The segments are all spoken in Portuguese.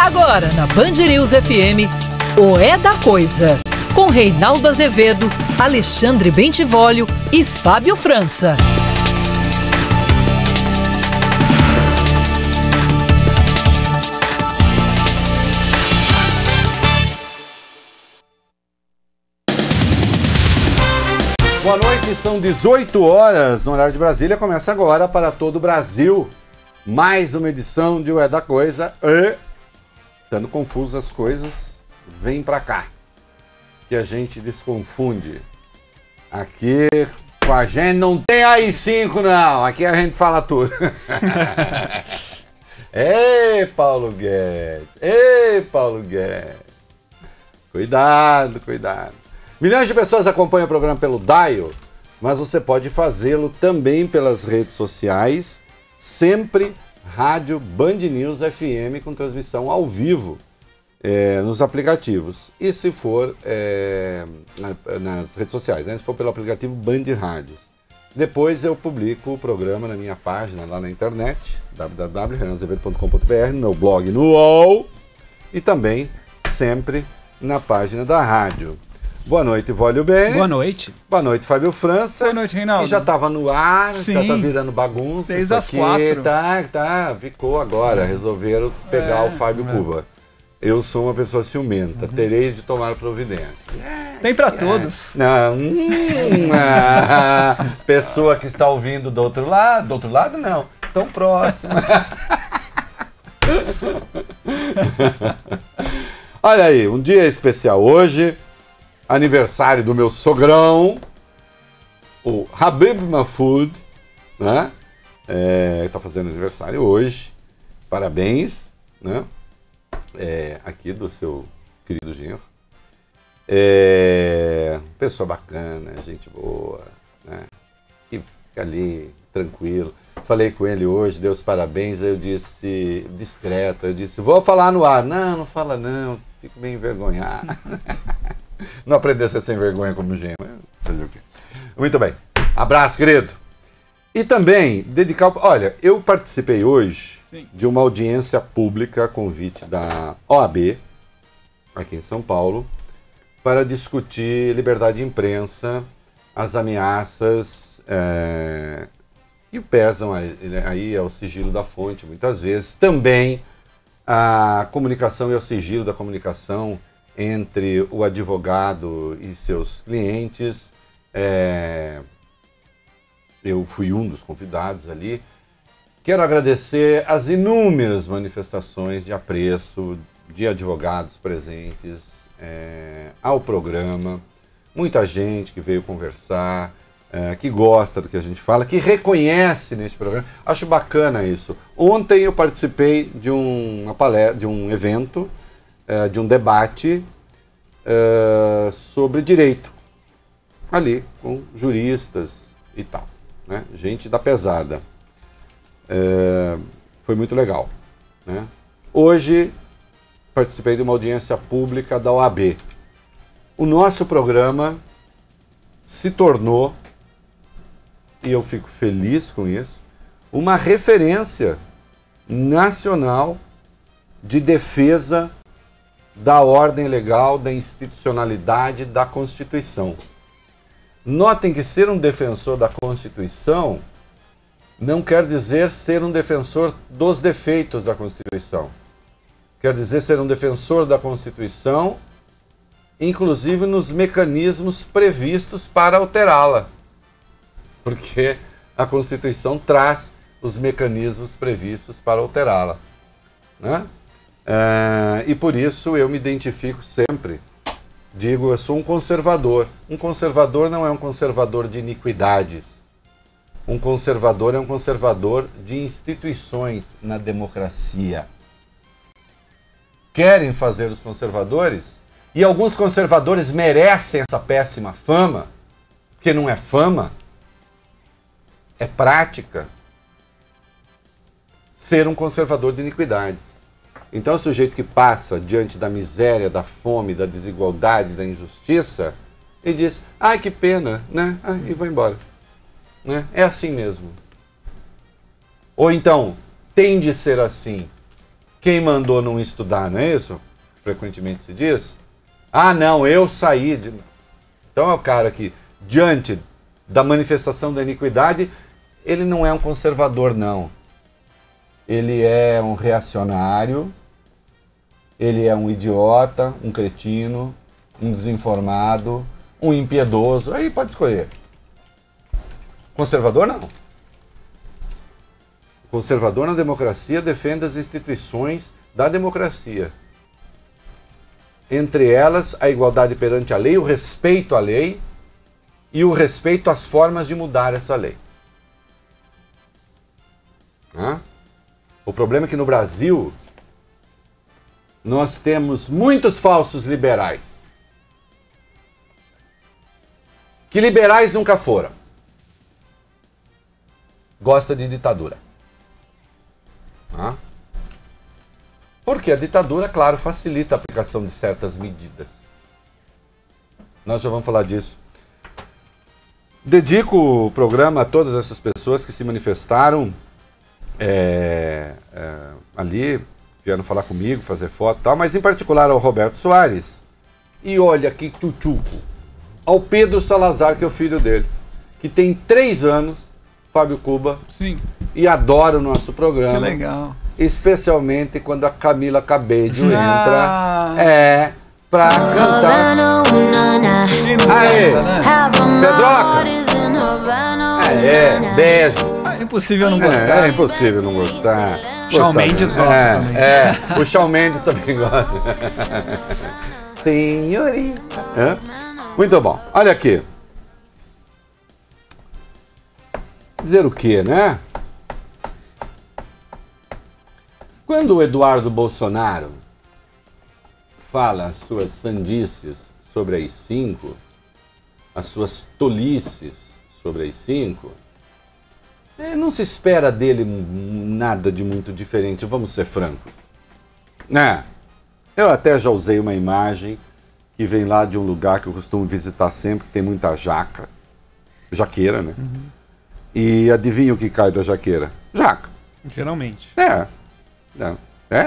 Agora na Band News FM, o É da Coisa, com Reinaldo Azevedo, Alexandre Bentivolio e Fábio França. Boa noite, são 18 horas no horário de Brasília. Começa agora para todo o Brasil mais uma edição de O É da Coisa. E, estando confusas as coisas, vem pra cá, que a gente desconfunde. Aqui com a gente não tem AI-5 não, aqui a gente fala tudo. Ei, Paulo Guedes, ei, Paulo Guedes. Cuidado, cuidado. Milhões de pessoas acompanham o programa pelo Dial, mas você pode fazê-lo também pelas redes sociais, sempre Rádio Band News FM com transmissão ao vivo nos aplicativos. E se for nas redes sociais, né? Se for pelo aplicativo Band Rádios. Depois eu publico o programa na minha página lá na internet, www.reinadoazevedo.com.br, no meu blog no UOL e também sempre na página da rádio. Boa noite, Vólio Bem. Boa noite. Boa noite, Fábio França. Boa noite, Reinaldo. Que já estava no ar, Sim. já tá virando bagunça. Desde as 4. Ficou agora. Resolveram pegar o Fábio Cuba. Eu sou uma pessoa ciumenta, terei de tomar providência. Tem para todos. Não, pessoa que está ouvindo do outro lado não, tão próximo. Olha aí, um dia especial hoje. Aniversário do meu sogrão, o Habib Mahfoud, né? Tá fazendo aniversário hoje. Parabéns, né? Aqui do seu querido genro. Pessoa bacana, gente boa, né? E fica ali, tranquilo. Falei com ele hoje, deu os parabéns, aí eu disse, discreto, eu disse, vou falar no ar. Não fala não, fico meio envergonhado. Não aprender a ser sem vergonha como genro. Fazer o quê? Muito bem. Abraço, querido. E também dedicar... Olha, eu participei hoje de uma audiência pública a convite da OAB, aqui em São Paulo, para discutir liberdade de imprensa, as ameaças que pesam aí ao sigilo da fonte, muitas vezes. Também a comunicação e o sigilo da comunicação entre o advogado e seus clientes. Eu fui um dos convidados ali. Quero agradecer as inúmeras manifestações de apreço de advogados presentes ao programa. Muita gente que veio conversar, que gosta do que a gente fala, que reconhece neste programa. Acho bacana isso. Ontem eu participei de um evento, de um debate sobre direito, ali com juristas e tal, né? Gente da pesada. Foi muito legal, né? Hoje participei de uma audiência pública da OAB. O nosso programa se tornou, e eu fico feliz com isso, uma referência nacional de defesa da ordem legal, da institucionalidade, da Constituição. Notem que ser um defensor da Constituição não quer dizer ser um defensor dos defeitos da Constituição. Quer dizer ser um defensor da Constituição, inclusive nos mecanismos previstos para alterá-la. Porque a Constituição traz os mecanismos previstos para alterá-la, né? E por isso eu me identifico sempre, digo, eu sou um conservador. Um conservador não é um conservador de iniquidades. Um conservador é um conservador de instituições na democracia. Querem fazer os conservadores, e alguns conservadores merecem essa péssima fama, porque não é fama, é prática, ser um conservador de iniquidades. Então o sujeito que passa diante da miséria, da fome, da desigualdade, da injustiça, e diz, ai que pena, né? E vai embora. Né? É assim mesmo. Ou então, tem de ser assim. Quem mandou não estudar, não é isso? Frequentemente se diz. Ah, não, eu saí de... Então é o cara que, diante da manifestação da iniquidade, ele não é um conservador, não. Ele é um reacionário, ele é um idiota, um cretino, um desinformado, um impiedoso. Aí pode escolher. Conservador, não. Conservador na democracia defende as instituições da democracia. Entre elas, a igualdade perante a lei, o respeito à lei e o respeito às formas de mudar essa lei. O problema é que no Brasil nós temos muitos falsos liberais. Que liberais nunca foram. Gosta de ditadura. Porque a ditadura, claro, facilita a aplicação de certas medidas. Nós já vamos falar disso. Dedico o programa a todas essas pessoas que se manifestaram ali, vieram falar comigo, fazer foto e tal, mas em particular ao Roberto Soares. E olha que tchutchuco, ao Pedro Salazar, que é o filho dele, que tem 3 anos, Fábio Cuba, Sim. E adora o nosso programa. Que legal. Especialmente quando a Camila Cabello entra pra cantar. Aê! Pedroca! Beijo! É impossível não gostar. É impossível não gostar. Shawn Mendes gosta também. O Shawn Mendes também gosta. Senhorita. Muito bom. Olha aqui. Dizer o quê, né? Quando o Eduardo Bolsonaro fala as suas sandices sobre a AI-5, as suas tolices sobre a AI-5, não se espera dele nada de muito diferente, vamos ser francos. Eu até já usei uma imagem que vem lá de um lugar que eu costumo visitar sempre, que tem muita jaqueira, né? Uhum. E adivinha o que cai da jaqueira? Jaca. Geralmente.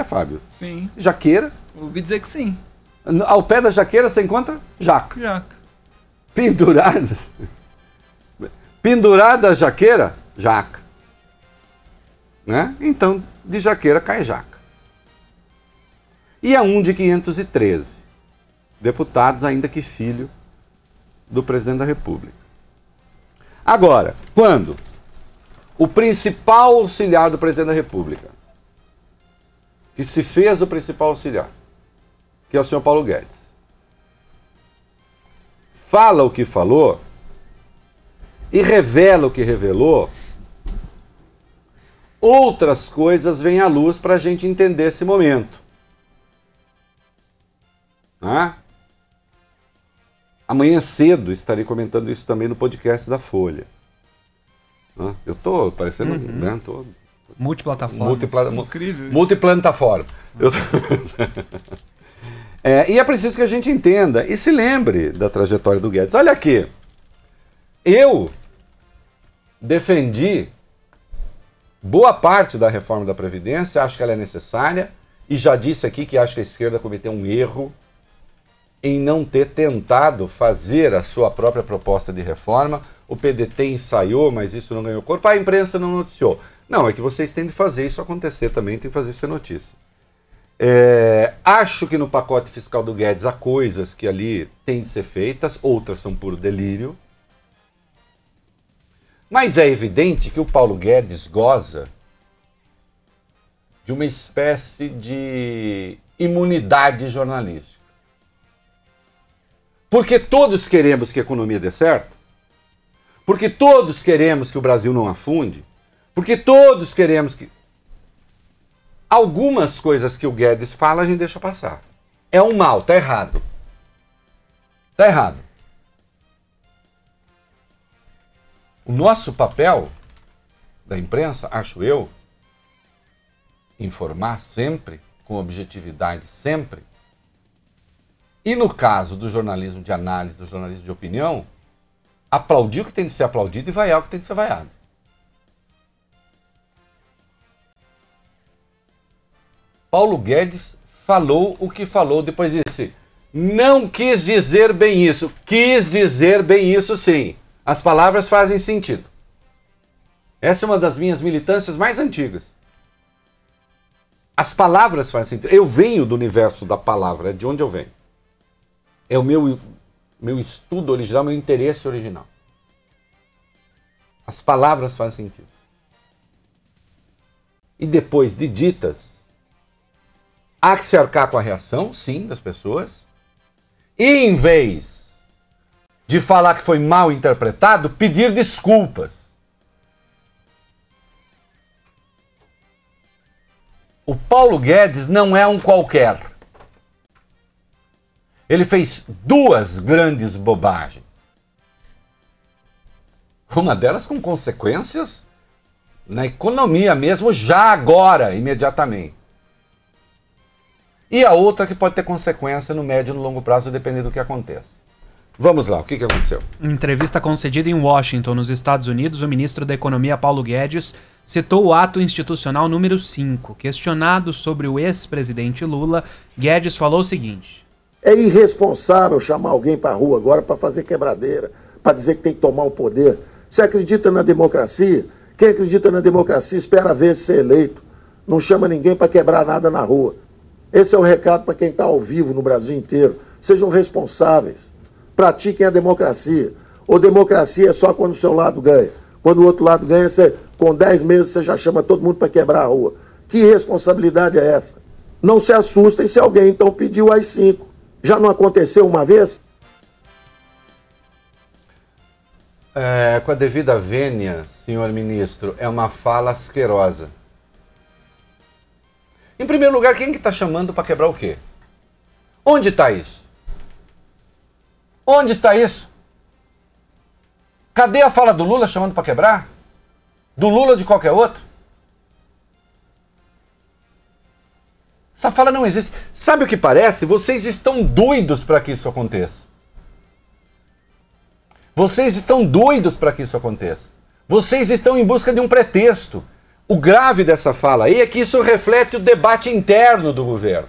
Fábio? Sim. Jaqueira. Ouvi dizer que sim. Ao pé da jaqueira você encontra jaca. Jaca. Pendurada a jaqueira, jaca. Né? Então, de jaqueira cai jaca. E é um de 513 deputados, ainda que filho do presidente da República. Agora, quando o principal auxiliar do presidente da República, que se fez o principal auxiliar, que é o senhor Paulo Guedes, fala o que falou e revela o que revelou, outras coisas vêm à luz para a gente entender esse momento. Amanhã cedo estarei comentando isso também no podcast da Folha. Eu tô parecendo... Tô multiplataforma. Incrível. Multiplanetaforma. E é preciso que a gente entenda e se lembre da trajetória do Guedes. Olha aqui. Eu defendi boa parte da reforma da Previdência, acho que ela é necessária, e já disse aqui que acho que a esquerda cometeu um erro em não ter tentado fazer a sua própria proposta de reforma. O PDT ensaiou, mas isso não ganhou corpo. A imprensa não noticiou. Não, é que vocês têm de fazer isso acontecer também, tem que fazer isso ser notícia. Acho que no pacote fiscal do Guedes há coisas que ali têm de ser feitas, outras são puro delírio. Mas é evidente que o Paulo Guedes goza de uma espécie de imunidade jornalística. Porque todos queremos que a economia dê certo, porque todos queremos que o Brasil não afunde, porque todos queremos que... Algumas coisas que o Guedes fala a gente deixa passar. É um mal, tá errado. Tá errado. O nosso papel da imprensa, acho eu, informar sempre, com objetividade sempre. E no caso do jornalismo de análise, do jornalismo de opinião, aplaudir o que tem de ser aplaudido e vaiar o que tem de ser vaiado. Paulo Guedes falou o que falou, depois disse, não quis dizer bem isso. Quis dizer bem isso, sim. As palavras fazem sentido. Essa é uma das minhas militâncias mais antigas. As palavras fazem sentido. Eu venho do universo da palavra, é de onde eu venho. É o meu estudo original, meu interesse original. As palavras fazem sentido. E depois de ditas, há que se arcar com a reação, sim, das pessoas. E em vez de falar que foi mal interpretado, pedir desculpas. O Paulo Guedes não é um qualquer. Ele fez duas grandes bobagens. Uma delas com consequências na economia mesmo, já agora, imediatamente. E a outra que pode ter consequência no médio e no longo prazo, dependendo do que aconteça. Vamos lá, o que aconteceu? Em entrevista concedida em Washington, nos Estados Unidos, o ministro da Economia, Paulo Guedes, citou o ato institucional número 5. Questionado sobre o ex-presidente Lula, Guedes falou o seguinte: é irresponsável chamar alguém para a rua agora para fazer quebradeira, para dizer que tem que tomar o poder. Você acredita na democracia? Quem acredita na democracia espera ver ser eleito. Não chama ninguém para quebrar nada na rua. Esse é o recado para quem está ao vivo no Brasil inteiro. Sejam responsáveis. Pratiquem a democracia. Ou democracia é só quando o seu lado ganha. Quando o outro lado ganha, você, com 10 meses você já chama todo mundo para quebrar a rua. Que irresponsabilidade é essa? Não se assustem se alguém então pediu as 5. Já não aconteceu uma vez? Com a devida vênia, senhor ministro, é uma fala asquerosa. Em primeiro lugar, quem que está chamando para quebrar o quê? Onde está isso? Onde está isso? Cadê a fala do Lula chamando para quebrar? Do Lula ou de qualquer outro? Essa fala não existe. Sabe o que parece? Vocês estão doidos para que isso aconteça. Vocês estão doidos para que isso aconteça. Vocês estão em busca de um pretexto. O grave dessa fala aí é que isso reflete o debate interno do governo.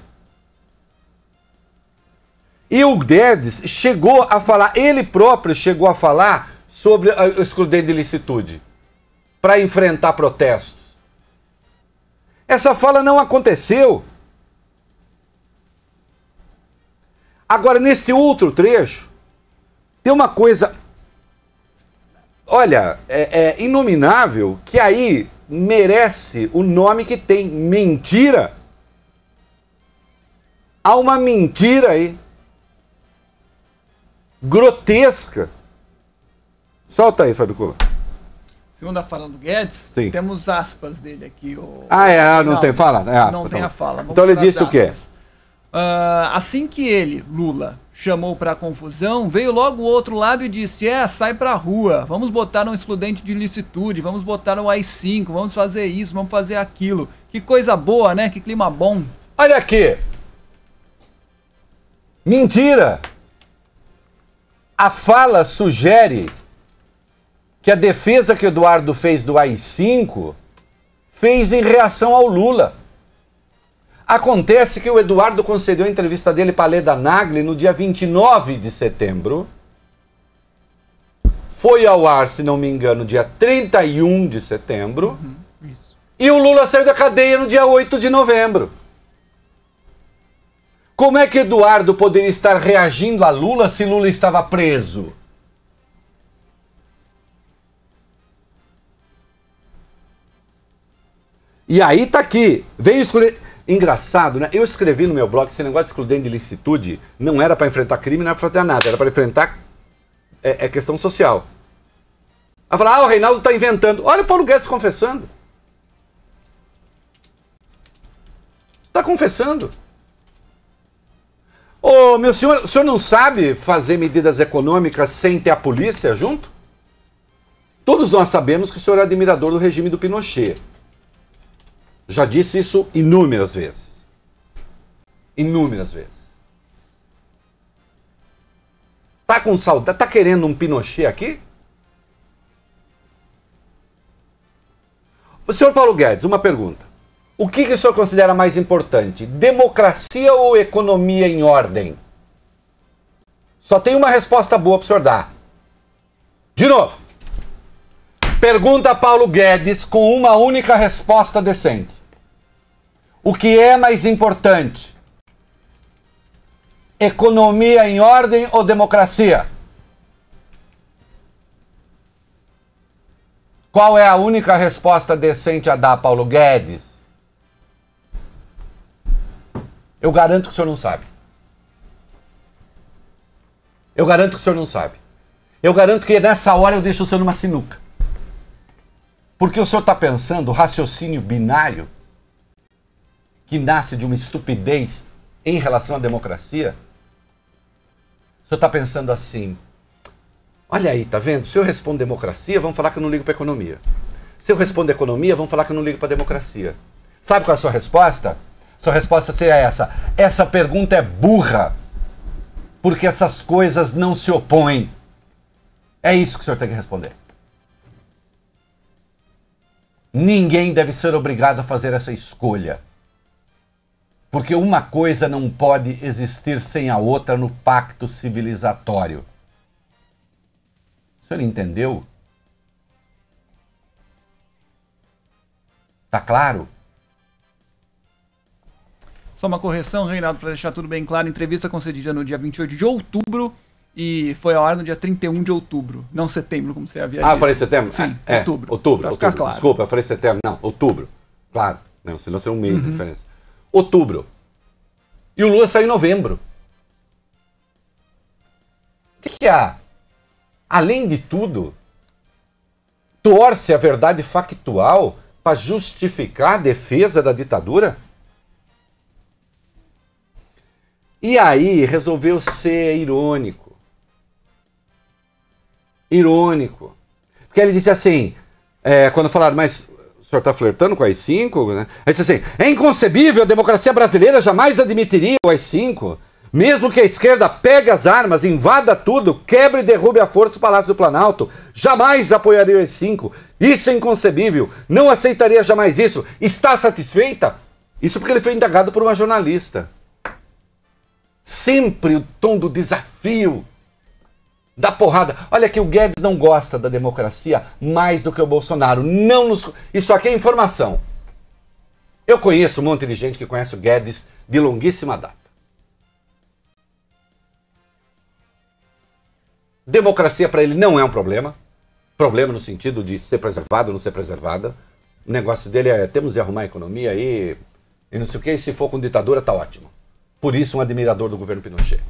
E o Guedes chegou a falar, ele próprio chegou a falar sobre o excludente de licitude para enfrentar protestos. Essa fala não aconteceu. Agora, nesse outro trecho, tem uma coisa, olha, é inominável, que aí merece o nome que tem, mentira. Há uma mentira aí, grotesca. Solta aí, Fábio Couva. Segundo a fala do Guedes, sim, temos aspas dele aqui. Não tem fala? É aspa, não tem a fala. Então ele disse o quê? Assim que ele, Lula, chamou para a confusão, veio logo o outro lado e disse, sai pra rua, vamos botar um excludente de licitude, vamos botar um AI-5, vamos fazer isso, vamos fazer aquilo. Que coisa boa, né? Que clima bom. Olha aqui. Mentira. A fala sugere que a defesa que Eduardo fez do AI-5 fez em reação ao Lula. Acontece que o Eduardo concedeu a entrevista dele para a Leda Nagli no dia 29 de setembro. Foi ao ar, se não me engano, dia 31 de setembro. Isso. E o Lula saiu da cadeia no dia 8 de novembro. Como é que Eduardo poderia estar reagindo a Lula se Lula estava preso? E aí tá aqui, veio escolher... Engraçado, né? Eu escrevi no meu blog que esse negócio de excludente de licitude não era para enfrentar crime, não era para fazer nada, era para enfrentar questão social. Aí falar, o Reinaldo tá inventando. Olha o Paulo Guedes confessando. Tá confessando. Ô, meu senhor, o senhor não sabe fazer medidas econômicas sem ter a polícia junto? Todos nós sabemos que o senhor é admirador do regime do Pinochet. Já disse isso inúmeras vezes. Inúmeras vezes. Tá com saudade? Tá querendo um Pinochet aqui? O senhor Paulo Guedes, uma pergunta. O que o senhor considera mais importante? Democracia ou economia em ordem? Só tem uma resposta boa para o senhor dar. De novo. Pergunta a Paulo Guedes com uma única resposta decente. O que é mais importante? Economia em ordem ou democracia? Qual é a única resposta decente a dar, Paulo Guedes? Eu garanto que o senhor não sabe. Eu garanto que o senhor não sabe. Eu garanto que nessa hora eu deixo o senhor numa sinuca. Porque o senhor está pensando, raciocínio binário, que nasce de uma estupidez em relação à democracia. O senhor está pensando assim, olha aí, tá vendo? Se eu respondo democracia, vão falar que eu não ligo para economia. Se eu respondo economia, vão falar que eu não ligo para democracia. Sabe qual é a sua resposta? Sua resposta seria essa. Essa pergunta é burra. Porque essas coisas não se opõem. É isso que o senhor tem que responder. Ninguém deve ser obrigado a fazer essa escolha. Porque uma coisa não pode existir sem a outra no pacto civilizatório. O senhor entendeu? Tá claro? Só uma correção, Reinaldo, para deixar tudo bem claro. Entrevista concedida no dia 28 de outubro e foi ao ar no dia 31 de outubro. Não setembro, como você havia dito. Ah, eu falei setembro? Sim, outubro. Outubro. Claro. Desculpa, eu falei setembro. Não, outubro. Claro. Não, senão seria um mês de diferença. Outubro. E o Lula saiu em novembro. O que há? Além de tudo, torce a verdade factual para justificar a defesa da ditadura? E aí resolveu ser irônico. Irônico. Porque ele disse assim, quando falaram, mas o senhor está flertando com o AI-5? Né? Ele disse assim, é inconcebível, a democracia brasileira jamais admitiria o AI-5. Mesmo que a esquerda pegue as armas, invada tudo, quebre e derrube à força o Palácio do Planalto, jamais apoiaria o AI-5. Isso é inconcebível. Não aceitaria jamais isso. Está satisfeita? Isso porque ele foi indagado por uma jornalista. Sempre o tom do desafio, da porrada. Olha que o Guedes não gosta da democracia mais do que o Bolsonaro. Isso aqui é informação. Eu conheço um monte de gente que conhece o Guedes de longuíssima data. Democracia para ele não é um problema. Problema no sentido de ser preservada ou não ser preservada. O negócio dele é, temos de arrumar a economia aí, e não sei o que, e se for com ditadura tá ótimo. Por isso, um admirador do governo Pinochet.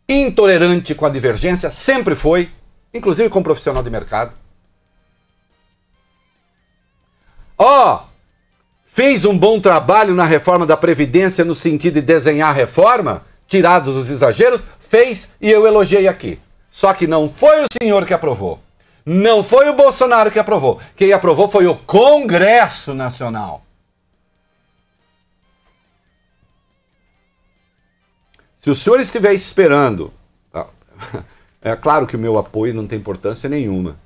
Intolerante com a divergência, sempre foi, inclusive como profissional de mercado. Fez um bom trabalho na reforma da Previdência no sentido de desenhar a reforma, tirados os exageros, fez e eu elogiei aqui. Só que não foi o senhor que aprovou. Não foi o Bolsonaro que aprovou. Quem aprovou foi o Congresso Nacional. Se o senhor estiver esperando, é claro que o meu apoio não tem importância nenhuma.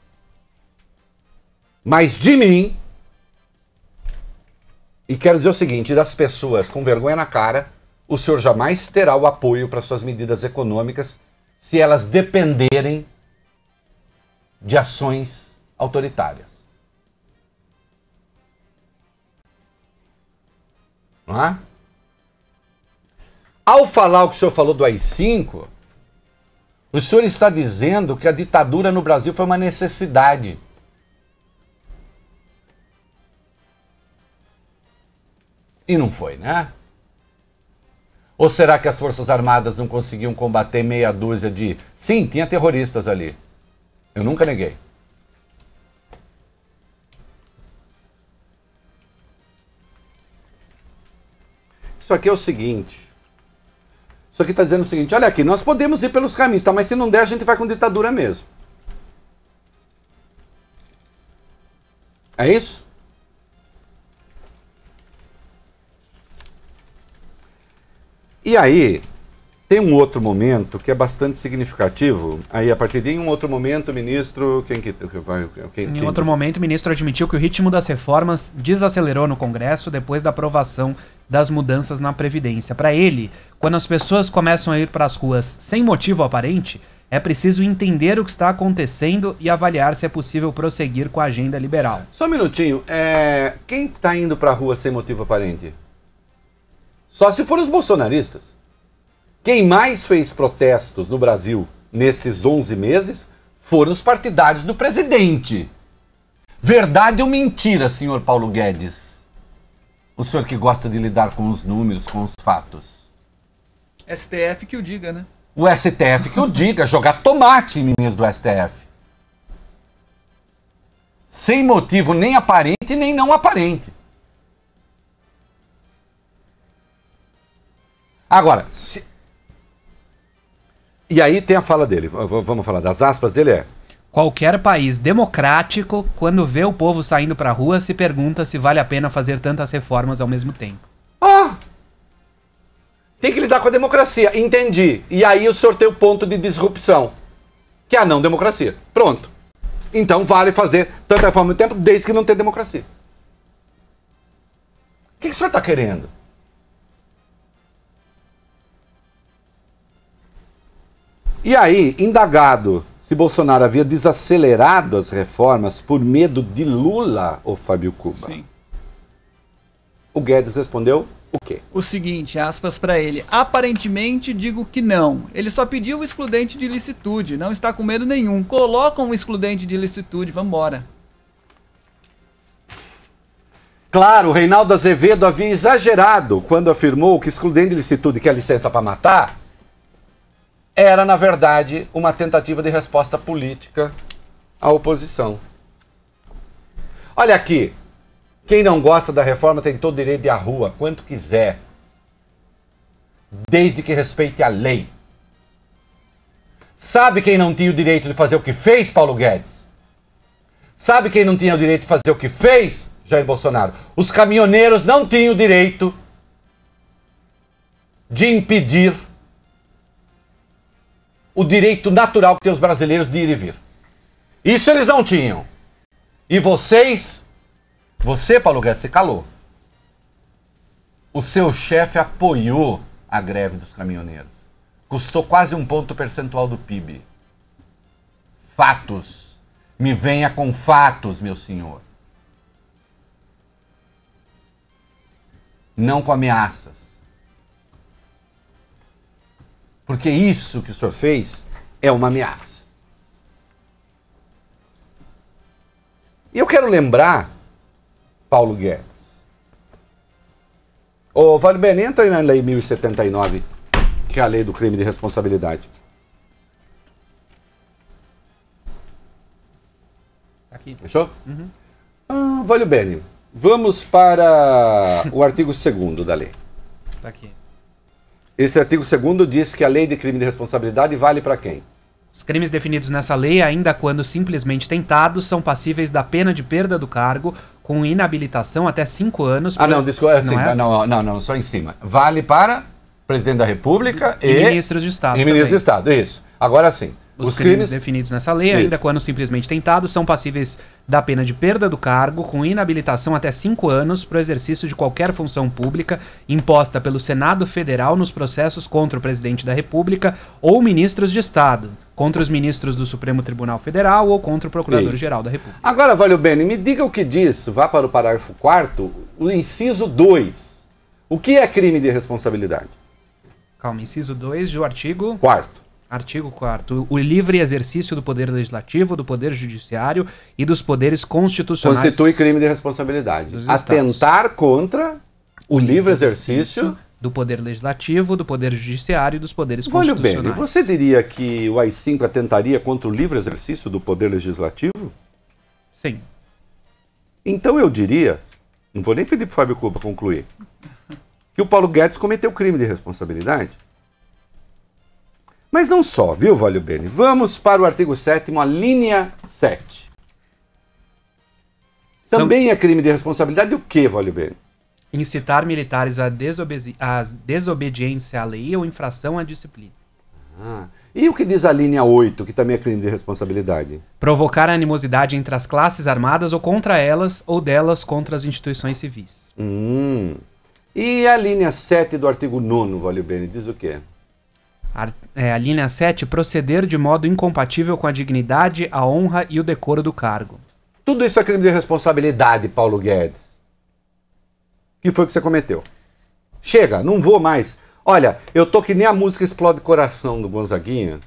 Mas de mim, e quero dizer o seguinte, das pessoas com vergonha na cara, o senhor jamais terá o apoio para suas medidas econômicas se elas dependerem de ações autoritárias. Não é? Ao falar o que o senhor falou do AI-5, o senhor está dizendo que a ditadura no Brasil foi uma necessidade. E não foi, né? Ou será que as Forças Armadas não conseguiam combater meia dúzia de... Sim, tinha terroristas ali. Eu nunca neguei. Isso aqui é o seguinte. Isso aqui está dizendo o seguinte, olha aqui, nós podemos ir pelos caminhos, tá? Mas se não der, a gente vai com ditadura mesmo. É isso? E aí, Tem um outro momento que é bastante significativo. Aí, a partir de um outro momento, o ministro... Em outro momento, o ministro admitiu que o ritmo das reformas desacelerou no Congresso depois da aprovação das mudanças na Previdência. Para ele, quando as pessoas começam a ir para as ruas sem motivo aparente, é preciso entender o que está acontecendo e avaliar se é possível prosseguir com a agenda liberal. Só um minutinho. Quem está indo para a rua sem motivo aparente? Só se forem os bolsonaristas. Quem mais fez protestos no Brasil nesses 11 meses foram os partidários do presidente. Verdade ou mentira, senhor Paulo Guedes? O senhor que gosta de lidar com os números, com os fatos. STF que o diga, né? O STF que o diga, jogar tomate em ministro do STF. Sem motivo nem aparente nem não aparente. Agora, e aí tem a fala dele, vamos falar das aspas dele, Qualquer país democrático, quando vê o povo saindo pra rua, se pergunta se vale a pena fazer tantas reformas ao mesmo tempo. Tem que lidar com a democracia, entendi. E aí o senhor tem o ponto de disrupção, que é a não democracia. Pronto. Então vale fazer tanta reforma ao mesmo tempo, desde que não tenha democracia. O que o senhor está querendo? E aí, indagado se Bolsonaro havia desacelerado as reformas por medo de Lula, ou Fábio Cuba? Sim. O Guedes respondeu o quê? O seguinte, aspas para ele. Aparentemente digo que não. Ele só pediu o excludente de licitude. Não está com medo nenhum. Colocam um excludente de licitude. Vambora. Claro, o Reinaldo Azevedo havia exagerado quando afirmou que excludente de licitude, que é licença para matar, era, na verdade, uma tentativa de resposta política à oposição. Olha aqui, quem não gosta da reforma tem todo o direito de ir à rua, quanto quiser, desde que respeite a lei. Sabe quem não tinha o direito de fazer o que fez, Paulo Guedes? Sabe quem não tinha o direito de fazer o que fez, Jair Bolsonaro? Os caminhoneiros não tinham o direito de impedir o direito natural que tem os brasileiros de ir e vir. Isso eles não tinham. E você, Paulo Guedes, se calou. O seu chefe apoiou a greve dos caminhoneiros. Custou quase 1 ponto percentual do PIB. Fatos. Me venha com fatos, meu senhor. Não com ameaças. Porque isso que o senhor fez é uma ameaça. E eu quero lembrar, Paulo Guedes. Vale bem, entra aí na Lei 1079, que é a lei do crime de responsabilidade. Aqui. Fechou? Vale bem. Vamos para o artigo 2º da lei. Tá aqui. Esse artigo 2º diz que a lei de crime de responsabilidade vale para quem? Os crimes definidos nessa lei, ainda quando simplesmente tentados, são passíveis da pena de perda do cargo com inabilitação até 5 anos. Não, desculpa, assim, não, só em cima. Vale para presidente da República e ministros de Estado. E ministros de Estado, isso. Agora sim. Os crimes definidos nessa lei, ainda quando simplesmente tentados, são passíveis da pena de perda do cargo com inabilitação até 5 anos para o exercício de qualquer função pública imposta pelo Senado Federal nos processos contra o presidente da República ou ministros de Estado, contra os ministros do Supremo Tribunal Federal ou contra o Procurador-Geral da República. Agora, Valeu Bene, me diga o que diz, vá para o parágrafo 4º, o inciso 2. O que é crime de responsabilidade? Calma, inciso 2 do artigo... 4º. Artigo 4º. O livre exercício do poder legislativo, do poder judiciário e dos poderes constitucionais... Constitui crime de responsabilidade. Atentar contra o livre exercício... do poder legislativo, do poder judiciário e dos poderes constitucionais. Bem, você diria que o AI-5 atentaria contra o livre exercício do poder legislativo? Sim. Então eu diria, não vou nem pedir para o Fábio Cuba concluir, que o Paulo Guedes cometeu crime de responsabilidade. Mas não só, viu, Valeu Bene? Vamos para o artigo 7º, a linha 7. Também é crime de responsabilidade o que, Valeu Bene? Incitar militares à desobediência à lei ou infração à disciplina. E o que diz a linha 8, que também é crime de responsabilidade? Provocar animosidade entre as classes armadas ou contra elas, ou delas contra as instituições civis. E a linha 7 do artigo 9º, Valio Bene, diz o quê? A linha 7, proceder de modo incompatível com a dignidade, a honra e o decoro do cargo. Tudo isso é crime de responsabilidade, Paulo Guedes. O que foi que você cometeu? Chega, não vou mais. Olha, eu tô que nem a música Explode Coração do Gonzaguinha,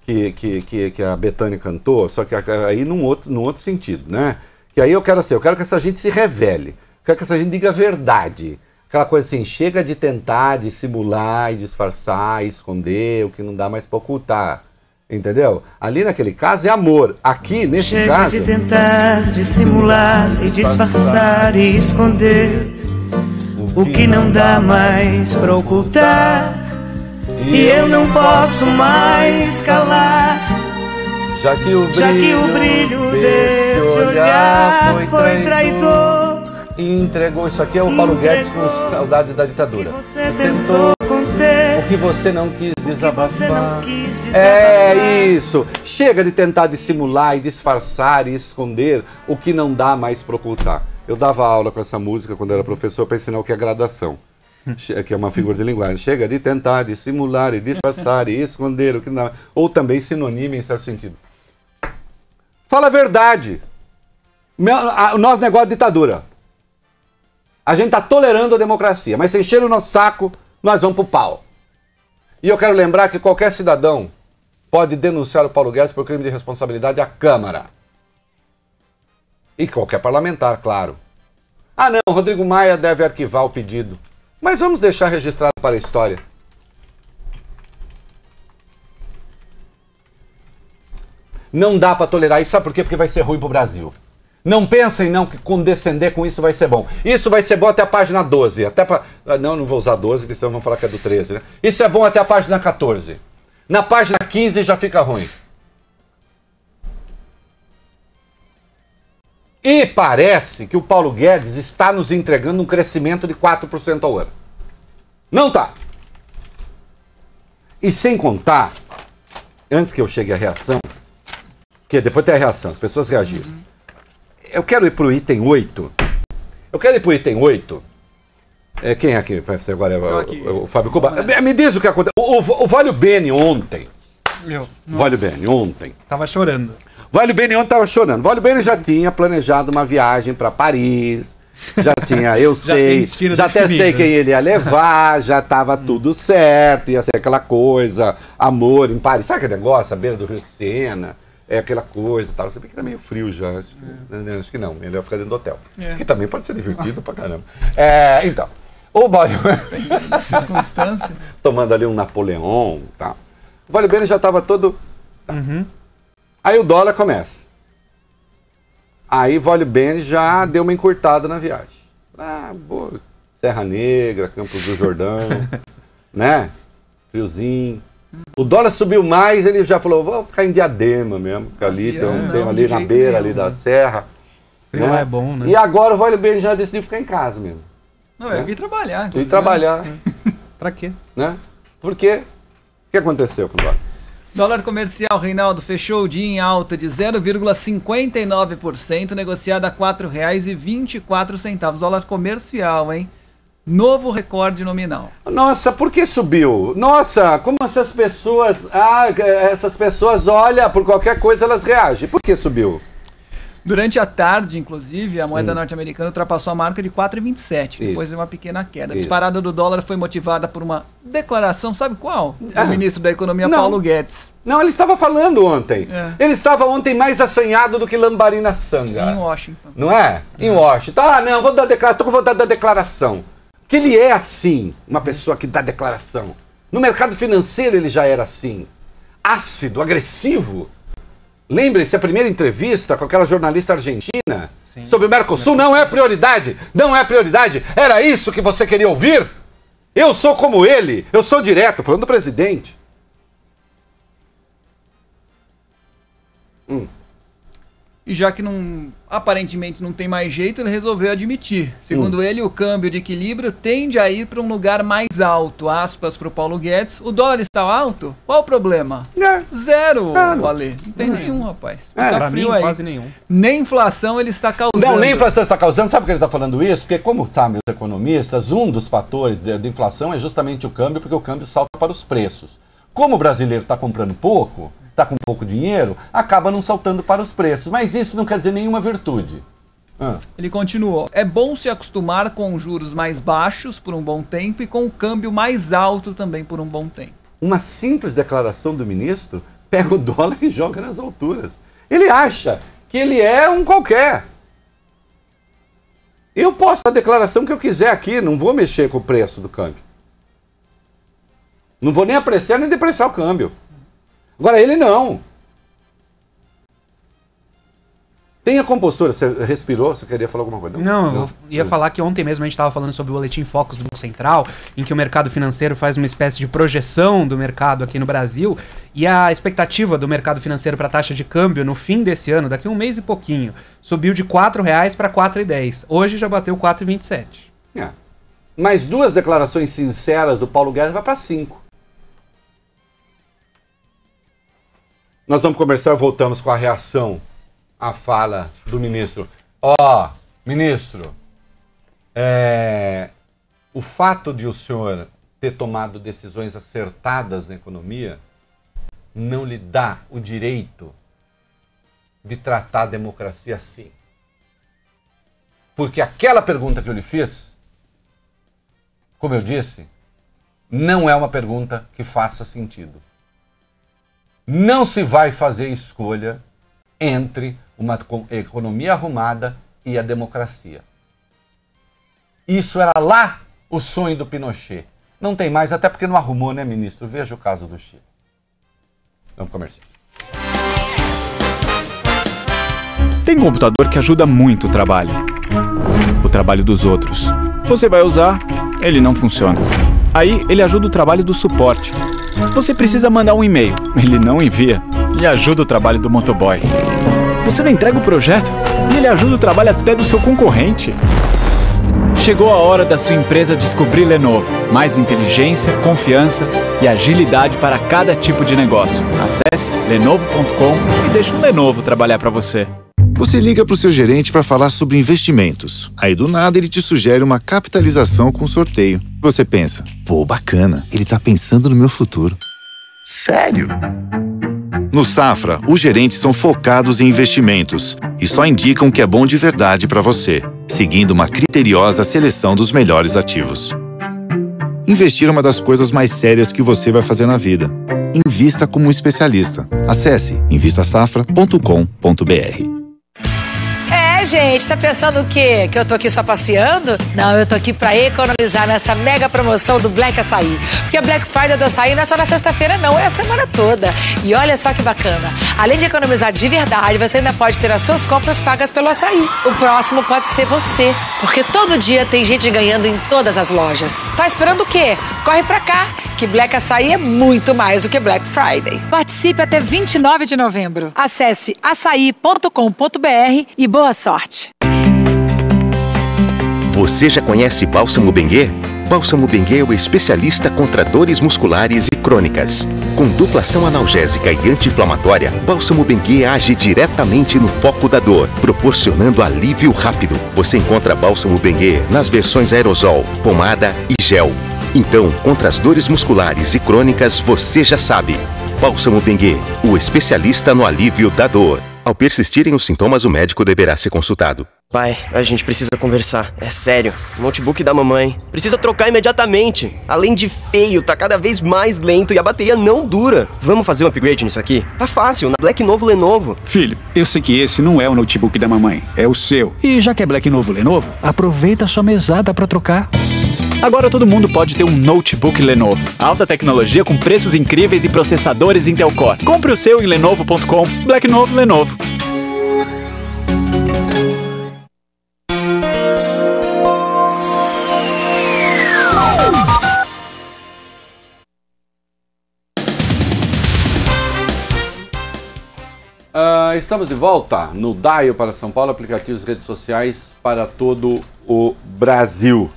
que a Bethânia cantou, só que aí num outro sentido, né? Que aí eu quero que essa gente se revele, eu quero que essa gente diga a verdade. Aquela coisa assim, chega de tentar dissimular e disfarçar e esconder o que não dá mais pra ocultar. Entendeu? Ali naquele caso é amor. Aqui, nesse caso... Chega de tentar dissimular e disfarçar e esconder o que não dá mais pra ocultar. E eu não posso mais calar. Já que o brilho desse olhar foi traidor. E entregou. Isso aqui é o Paulo Guedes com saudade da ditadura. Você tentou conter o que você não quis desabafar. É isso. Chega de tentar dissimular e disfarçar e esconder o que não dá mais para ocultar. Eu dava aula com essa música quando era professor para ensinar o que é gradação, que é uma figura de linguagem. Chega de tentar dissimular e disfarçar e esconder o que não dá. Ou também sinônimo em certo sentido. Fala a verdade. O nosso negócio de ditadura. A gente está tolerando a democracia, mas se encher o nosso saco, nós vamos pro pau. E eu quero lembrar que qualquer cidadão pode denunciar o Paulo Guedes por crime de responsabilidade à Câmara. E qualquer parlamentar, claro. Ah não, Rodrigo Maia deve arquivar o pedido. Mas vamos deixar registrado para a história. Não dá para tolerar isso, sabe por quê? Porque vai ser ruim pro Brasil. Não pensem não que condescender com isso vai ser bom. Isso vai ser bom até a página 12. Até pra... Não vou usar 12, porque senão vão falar que é do 13, né? Isso é bom até a página 14. Na página 15 já fica ruim. E parece que o Paulo Guedes está nos entregando um crescimento de 4% ao ano. Não tá. E sem contar, antes que eu chegue à reação, que depois tem a reação, as pessoas reagiram. Eu quero ir para o item 8. Quem é que vai ser agora? O Fábio Cuba. Me diz o que aconteceu. O Valio Bene ontem. Valio Bene ontem. Tava chorando. Valio Bene ontem estava chorando. Valio Bene já tinha planejado uma viagem para Paris. Já tinha, já até sei quem ele ia levar, já estava tudo certo, ia ser aquela coisa, amor em Paris. Sabe aquele negócio, a beira do Rio Sena? É aquela coisa e tal. Você vê que tá meio frio já. Acho que não. Ele vai ficar dentro do hotel. Que também pode ser divertido pra caramba. Então, o Valio... circunstância. Tomando ali um Napoleão e tal. O Valio Bene já tava todo... Aí o dólar começa. Aí o Valio Bene já deu uma encurtada na viagem. Serra Negra, Campos do Jordão, né? Friozinho. O dólar subiu mais, ele já falou, vou ficar em Diadema mesmo, porque ali tem ali na beira ali da serra. Frio é bom, né? E agora o Valio Bene já decidiu ficar em casa mesmo. Não, eu vim trabalhar. Vim trabalhar. Pra quê? Né? Por quê? O que aconteceu com o dólar? Dólar comercial, Reinaldo, fechou o dia em alta de 0,59%, negociado a R$ 4,24. Dólar comercial, hein? Novo recorde nominal. Nossa, por que subiu? Nossa, como essas pessoas... essas pessoas, olha, por qualquer coisa elas reagem. Por que subiu? Durante a tarde, inclusive, a moeda norte-americana ultrapassou a marca de 4,27, depois de uma pequena queda. A disparada do dólar foi motivada por uma declaração, sabe qual? Do ministro da Economia, Paulo Guedes. Não, ele estava falando ontem. Ele estava ontem mais assanhado do que lambarina sanga. Em Washington. Não é? Em Washington. Não, vou dar declaração, tô com vontade da declaração. Que ele é assim, uma pessoa que dá declaração. No mercado financeiro ele já era assim. Ácido, agressivo. Lembre-se, a primeira entrevista com aquela jornalista argentina sobre o Mercosul não é prioridade. Não é prioridade. Era isso que você queria ouvir? Eu sou como ele. Eu sou direto, falando do presidente. E já que aparentemente não tem mais jeito, ele resolveu admitir. Segundo ele, o câmbio de equilíbrio tende a ir para um lugar mais alto. Aspas para o Paulo Guedes. O dólar está alto? Qual o problema? Zero, Ale. Não tem nenhum, rapaz. Pra mim, quase nenhum. Nem inflação ele está causando. Não, nem inflação está causando. Sabe por que ele está falando isso? Porque, como sabem os economistas, um dos fatores de inflação é justamente o câmbio, porque o câmbio salta para os preços. Como o brasileiro está comprando pouco, está com pouco dinheiro, acaba não saltando para os preços. Mas isso não quer dizer nenhuma virtude. Ele continuou. É bom se acostumar com juros mais baixos por um bom tempo e com o câmbio mais alto também por um bom tempo. Uma simples declaração do ministro pega o dólar e joga nas alturas. Ele acha que ele é um qualquer. Eu posso dar a declaração que eu quiser aqui, não vou mexer com o preço do câmbio. Não vou nem apreciar nem depreciar o câmbio. Agora ele não. Tenha compostura. Você respirou? Você queria falar alguma coisa? Não, eu ia falar que ontem mesmo a gente estava falando sobre o Boletim Focus do Banco Central, em que o mercado financeiro faz uma espécie de projeção do mercado aqui no Brasil, e a expectativa do mercado financeiro para a taxa de câmbio no fim desse ano, daqui a um mês e pouquinho, subiu de R$ 4,00 para R$ 4,10. Hoje já bateu R$ 4,27. Mais duas declarações sinceras do Paulo Guedes vai para 5. Nós vamos começar e voltamos com a reação à fala do ministro. Ministro, o fato de o senhor ter tomado decisões acertadas na economia não lhe dá o direito de tratar a democracia assim. Porque aquela pergunta que eu lhe fiz, como eu disse, não é uma pergunta que faça sentido. Não se vai fazer escolha entre uma economia arrumada e a democracia. Isso era lá o sonho do Pinochet. Não tem mais, até porque não arrumou, né, ministro? Veja o caso do Chile. Vamos comercial. Tem computador que ajuda muito o trabalho dos outros. Você vai usar, ele não funciona. Aí ele ajuda o trabalho do suporte. Você precisa mandar um e-mail, ele não envia e ajuda o trabalho do motoboy. Você não entrega o projeto e ele ajuda o trabalho até do seu concorrente. Chegou a hora da sua empresa descobrir Lenovo. Mais inteligência, confiança e agilidade para cada tipo de negócio. Acesse lenovo.com e deixe o Lenovo trabalhar para você. Você liga para o seu gerente para falar sobre investimentos. Aí do nada ele te sugere uma capitalização com sorteio. Você pensa, pô, bacana, ele tá pensando no meu futuro. Sério? No Safra, os gerentes são focados em investimentos e só indicam o que é bom de verdade para você, seguindo uma criteriosa seleção dos melhores ativos. Investir é uma das coisas mais sérias que você vai fazer na vida. Invista como um especialista. Acesse investasafra.com.br. Gente, tá pensando o quê? Que eu tô aqui só passeando? Não, eu tô aqui pra economizar nessa mega promoção do Black Açaí. Porque a Black Friday do Açaí não é só na sexta-feira não, é a semana toda. E olha só que bacana. Além de economizar de verdade, você ainda pode ter as suas compras pagas pelo Açaí. O próximo pode ser você. Porque todo dia tem gente ganhando em todas as lojas. Tá esperando o quê? Corre pra cá, que Black Açaí é muito mais do que Black Friday. Participe até 29 de novembro. Acesse açaí.com.br e boa sorte. Você já conhece Bálsamo Benguê? Bálsamo Benguê é o especialista contra dores musculares e crônicas. Com dupla ação analgésica e anti-inflamatória, Bálsamo Benguê age diretamente no foco da dor, proporcionando alívio rápido. Você encontra Bálsamo Benguê nas versões aerosol, pomada e gel. Então, contra as dores musculares e crônicas, você já sabe. Bálsamo Benguê, o especialista no alívio da dor. Ao persistirem os sintomas, o médico deverá ser consultado. Pai, a gente precisa conversar. É sério. O notebook da mamãe precisa trocar imediatamente. Além de feio, tá cada vez mais lento e a bateria não dura. Vamos fazer um upgrade nisso aqui? Tá fácil, na Black Novo Lenovo. Filho, eu sei que esse não é o notebook da mamãe, é o seu. E já que é Black Novo Lenovo, aproveita a sua mesada pra trocar. Agora todo mundo pode ter um notebook Lenovo. Alta tecnologia com preços incríveis e processadores Intel Core. Compre o seu em lenovo.com. Black Novo Lenovo. Estamos de volta no Dial para São Paulo, aplicativos e redes sociais para todo o Brasil.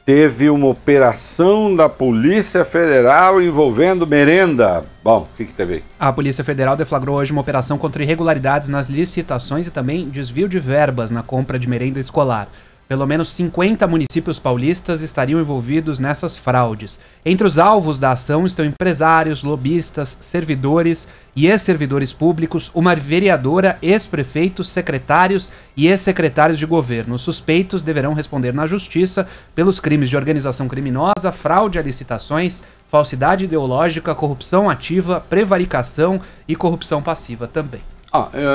Teve uma operação da Polícia Federal envolvendo merenda. Bom, o que teve aí? A Polícia Federal deflagrou hoje uma operação contra irregularidades nas licitações e também desvio de verbas na compra de merenda escolar. Pelo menos 50 municípios paulistas estariam envolvidos nessas fraudes. Entre os alvos da ação estão empresários, lobistas, servidores e ex-servidores públicos, uma vereadora, ex-prefeitos, secretários e ex-secretários de governo. Os suspeitos deverão responder na justiça pelos crimes de organização criminosa, fraude a licitações, falsidade ideológica, corrupção ativa, prevaricação e corrupção passiva também.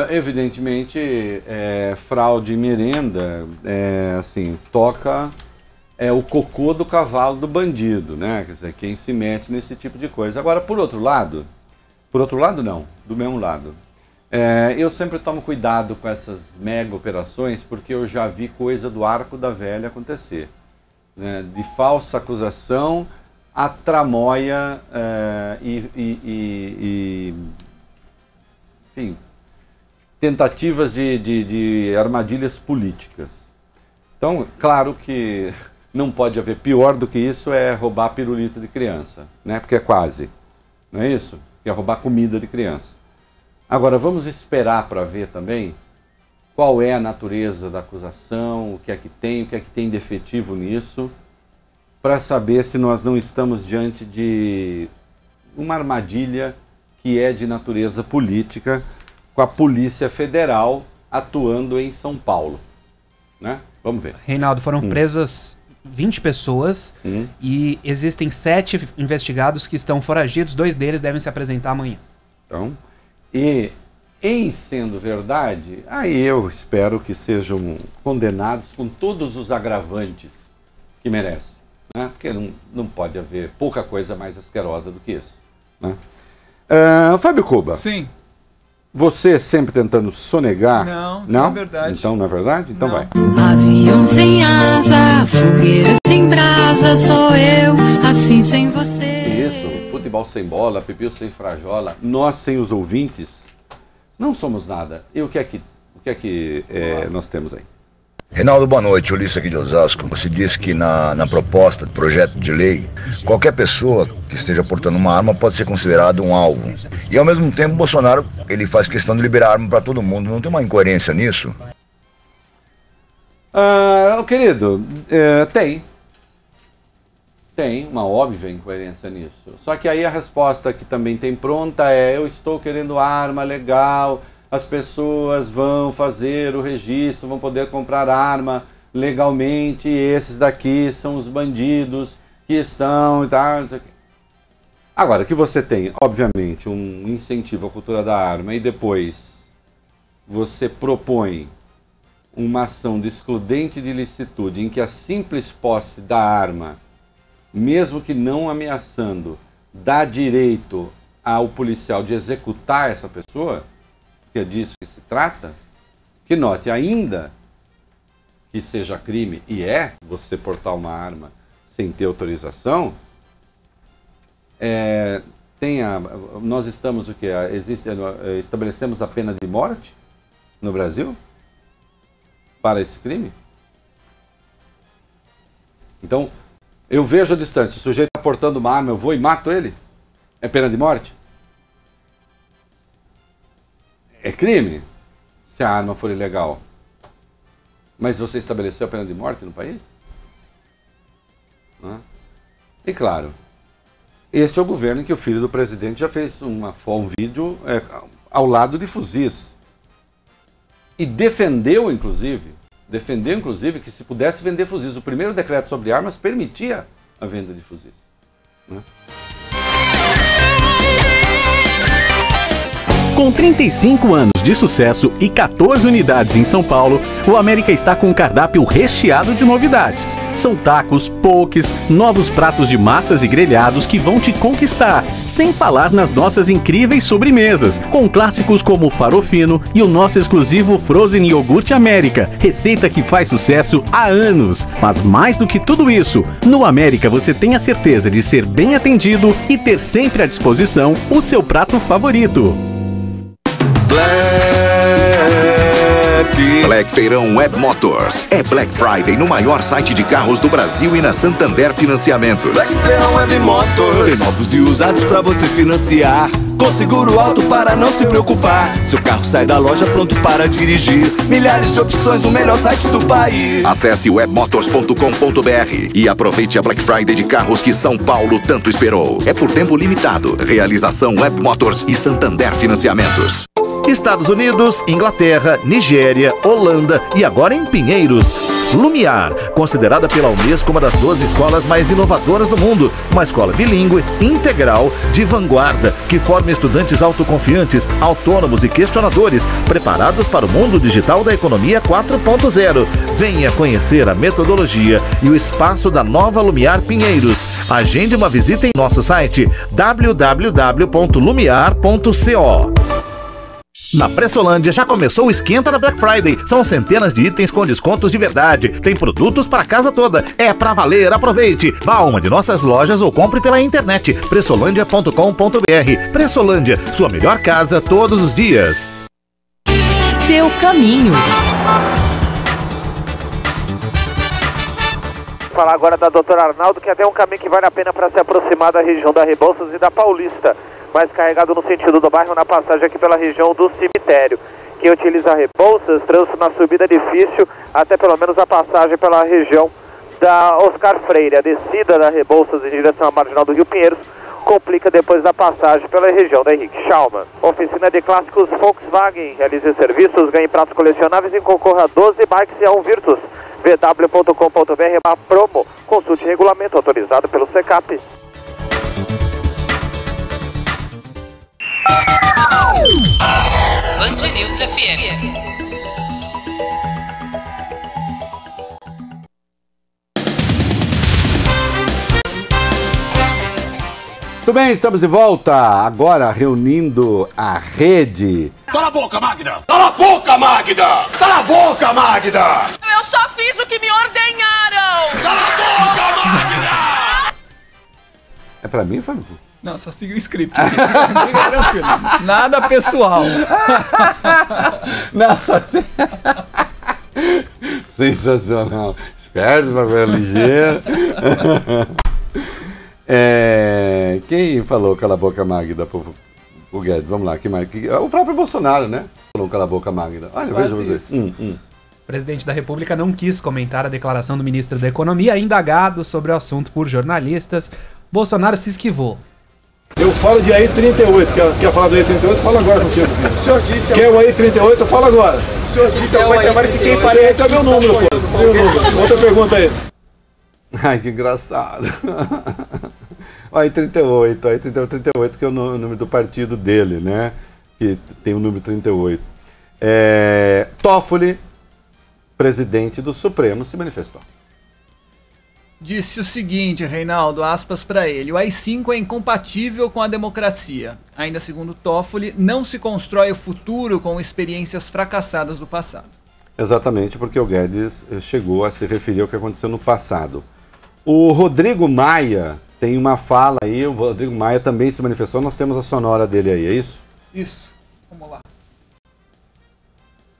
Evidentemente, fraude e merenda, assim, toca o cocô do cavalo do bandido, né? Quer dizer, quem se mete nesse tipo de coisa. Agora, por outro lado não, do mesmo lado, eu sempre tomo cuidado com essas mega operações, porque eu já vi coisa do arco da velha acontecer, né? De falsa acusação a tramóia enfim, tentativas de armadilhas políticas. Então, claro que não pode haver pior do que isso, é roubar pirulito de criança, né? Porque é quase, não é isso? Que é roubar comida de criança. Agora, vamos esperar para ver também qual é a natureza da acusação, o que é que tem de efetivo nisso, para saber se nós não estamos diante de uma armadilha que é de natureza política, com a Polícia Federal atuando em São Paulo, né? Vamos ver. Reinaldo, foram presas 20 pessoas e existem 7 investigados que estão foragidos, 2 deles devem se apresentar amanhã. Então, e em sendo verdade, aí eu espero que sejam condenados com todos os agravantes que merecem, né? Porque não pode haver pouca coisa mais asquerosa do que isso, né? Fábio Cuba. Sim. Você sempre tentando sonegar? Não é verdade. Então não é verdade? Então vai. Avião sem asa, fogueira sem brasa, sou eu, assim sem você. Isso, futebol sem bola, pepeu sem frajola, nós sem os ouvintes, não somos nada. E o que é que nós temos aí? Reinaldo, boa noite. Ulisses aqui de Osasco. Você disse que na proposta de projeto de lei, qualquer pessoa que esteja portando uma arma pode ser considerado um alvo. E ao mesmo tempo, Bolsonaro, ele faz questão de liberar arma para todo mundo. Não tem uma incoerência nisso? Querido, tem uma óbvia incoerência nisso. Só que aí a resposta que também tem pronta eu estou querendo arma legal, as pessoas vão fazer o registro, vão poder comprar arma legalmente, esses daqui são os bandidos que estão e tal. Agora, que você tem, obviamente, um incentivo à cultura da arma e depois você propõe uma ação de excludente de ilicitude em que a simples posse da arma, mesmo que não ameaçando, dá direito ao policial de executar essa pessoa, que é disso que se trata, que note, ainda que seja crime, e você portar uma arma sem ter autorização, nós estamos estabelecemos a pena de morte no Brasil para esse crime. Então, eu vejo a distância, o sujeito está portando uma arma, eu vou e mato ele, é pena de morte? É crime, se a arma for ilegal. Mas você estabeleceu a pena de morte no país? E claro, este é o governo em que o filho do presidente já fez um vídeo ao lado de fuzis. E defendeu, inclusive, que se pudesse vender fuzis. O primeiro decreto sobre armas permitia a venda de fuzis, né? Com 35 anos de sucesso e 14 unidades em São Paulo, o América está com um cardápio recheado de novidades. São tacos, pokés, novos pratos de massas e grelhados que vão te conquistar, sem falar nas nossas incríveis sobremesas, com clássicos como o farofino e o nosso exclusivo Frozen Iogurte América, receita que faz sucesso há anos. Mas mais do que tudo isso, no América você tem a certeza de ser bem atendido e ter sempre à disposição o seu prato favorito. Black Feirão Web Motors. É Black Friday no maior site de carros do Brasil e na Santander Financiamentos. Black Feirão Web Motors. Tem novos e usados pra você financiar. Com seguro alto para não se preocupar. Seu carro sai da loja pronto para dirigir. Milhares de opções no melhor site do país. Acesse webmotors.com.br e aproveite a Black Friday de carros que São Paulo tanto esperou. É por tempo limitado. Realização Web Motors e Santander Financiamentos. Estados Unidos, Inglaterra, Nigéria, Holanda e agora em Pinheiros. Lumiar, considerada pela Unesco uma das 12 escolas mais inovadoras do mundo. Uma escola bilíngue, integral, de vanguarda, que forma estudantes autoconfiantes, autônomos e questionadores, preparados para o mundo digital da economia 4.0. Venha conhecer a metodologia e o espaço da nova Lumiar Pinheiros. Agende uma visita em nosso site www.lumiar.co. Na Pressolândia já começou o esquenta da Black Friday. São centenas de itens com descontos de verdade. Tem produtos para a casa toda. É pra valer, aproveite. Vá a uma de nossas lojas ou compre pela internet. pressolândia.com.br. Pressolândia, sua melhor casa todos os dias. Seu caminho. Vou falar agora da doutora Arnaldo, que até um caminho que vale a pena para se aproximar da região da Rebouças e da Paulista, mais carregado no sentido do bairro, na passagem aqui pela região do cemitério. Quem utiliza Rebouças, trânsito na subida difícil, até pelo menos a passagem pela região da Oscar Freire. A descida da Rebouças em direção à marginal do Rio Pinheiros complica depois da passagem pela região da Henrique Schaumann. Oficina de clássicos Volkswagen. Realize serviços, ganhe pratos colecionáveis e concorra a 12 bikes e a um Virtus. vw.com.br/promo. Consulte regulamento autorizado pelo SECAP. Band News FM. Muito bem, estamos de volta. Agora reunindo a rede. Cala a boca, Magda! Cala a boca, Magda! Cala a boca, Magda! Eu só fiz o que me ordenharam! Cala a boca, Magda! É pra mim, Fábio? Não, só siga o script. Fica tranquilo. Nada pessoal. Não, só sensacional. Esperto, papel ligeiro. Quem falou cala a boca, Magda, pro Guedes? Vamos lá, quem mais? O próprio Bolsonaro, né? Falou cala a boca, Magda. Olha, veja vocês. O presidente da República não quis comentar a declaração do ministro da Economia, indagado sobre o assunto por jornalistas. Bolsonaro se esquivou. Eu falo de AI-38, quer falar do AI-38? Fala agora contigo. O senhor disse... Quer o AI-38? Eu falo agora. O senhor disse algumas semanas que quem faria é o meu número, pô. Outra pergunta aí. Ai, que engraçado. AI-38, que é o número do partido dele, né? Que tem o número 38. Toffoli, presidente do Supremo, se manifestou. Disse o seguinte, Reinaldo, aspas para ele: o AI-5 é incompatível com a democracia. Ainda segundo Toffoli, não se constrói o futuro com experiências fracassadas do passado. Exatamente, porque o Guedes chegou a se referir ao que aconteceu no passado. O Rodrigo Maia tem uma fala aí, o Rodrigo Maia também se manifestou, nós temos a sonora dele aí, é isso? Isso, vamos lá.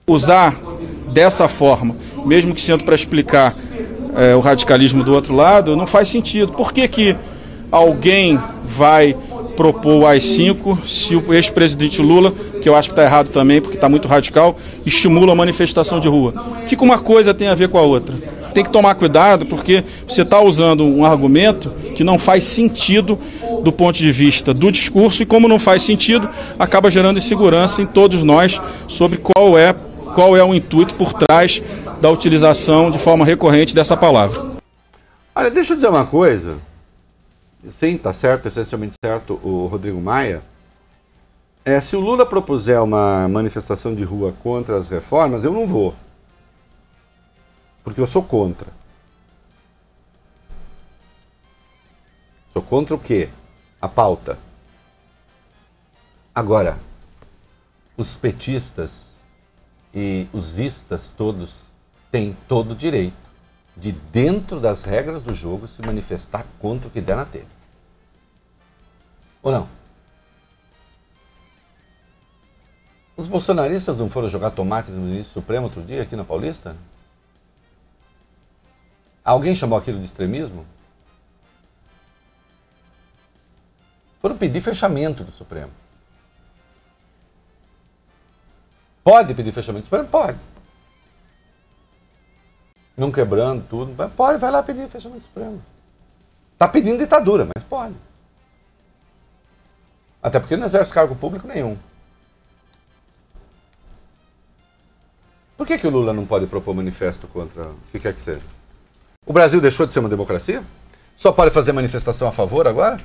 Usar dessa forma, mesmo que sendo para explicar o radicalismo do outro lado, não faz sentido. Por que alguém vai propor o AI-5 se o ex-presidente Lula, que eu acho que está errado também, porque está muito radical, estimula a manifestação de rua? O que uma coisa tem a ver com a outra? Tem que tomar cuidado, porque você está usando um argumento que não faz sentido do ponto de vista do discurso, e como não faz sentido, acaba gerando insegurança em todos nós sobre qual é o intuito por trás da utilização de forma recorrente dessa palavra. Olha, deixa eu dizer uma coisa. Sim, tá certo, essencialmente certo, o Rodrigo Maia. Se o Lula propuser uma manifestação de rua contra as reformas, eu não vou. Porque eu sou contra. Sou contra o quê? A pauta. Agora, os petistas e os istas todos têm todo o direito de, dentro das regras do jogo, se manifestar contra o que der na telha. Ou não? Os bolsonaristas não foram jogar tomate no ministro Supremo outro dia aqui na Paulista? Alguém chamou aquilo de extremismo? Foram pedir fechamento do Supremo. Pode pedir fechamento do Supremo? Pode. Não quebrando tudo, mas pode, vai lá pedir fechamento do Supremo. Está pedindo ditadura, mas pode. Até porque não exerce cargo público nenhum. Por que o Lula não pode propor manifesto contra o que quer que seja? O Brasil deixou de ser uma democracia? Só pode fazer manifestação a favor agora?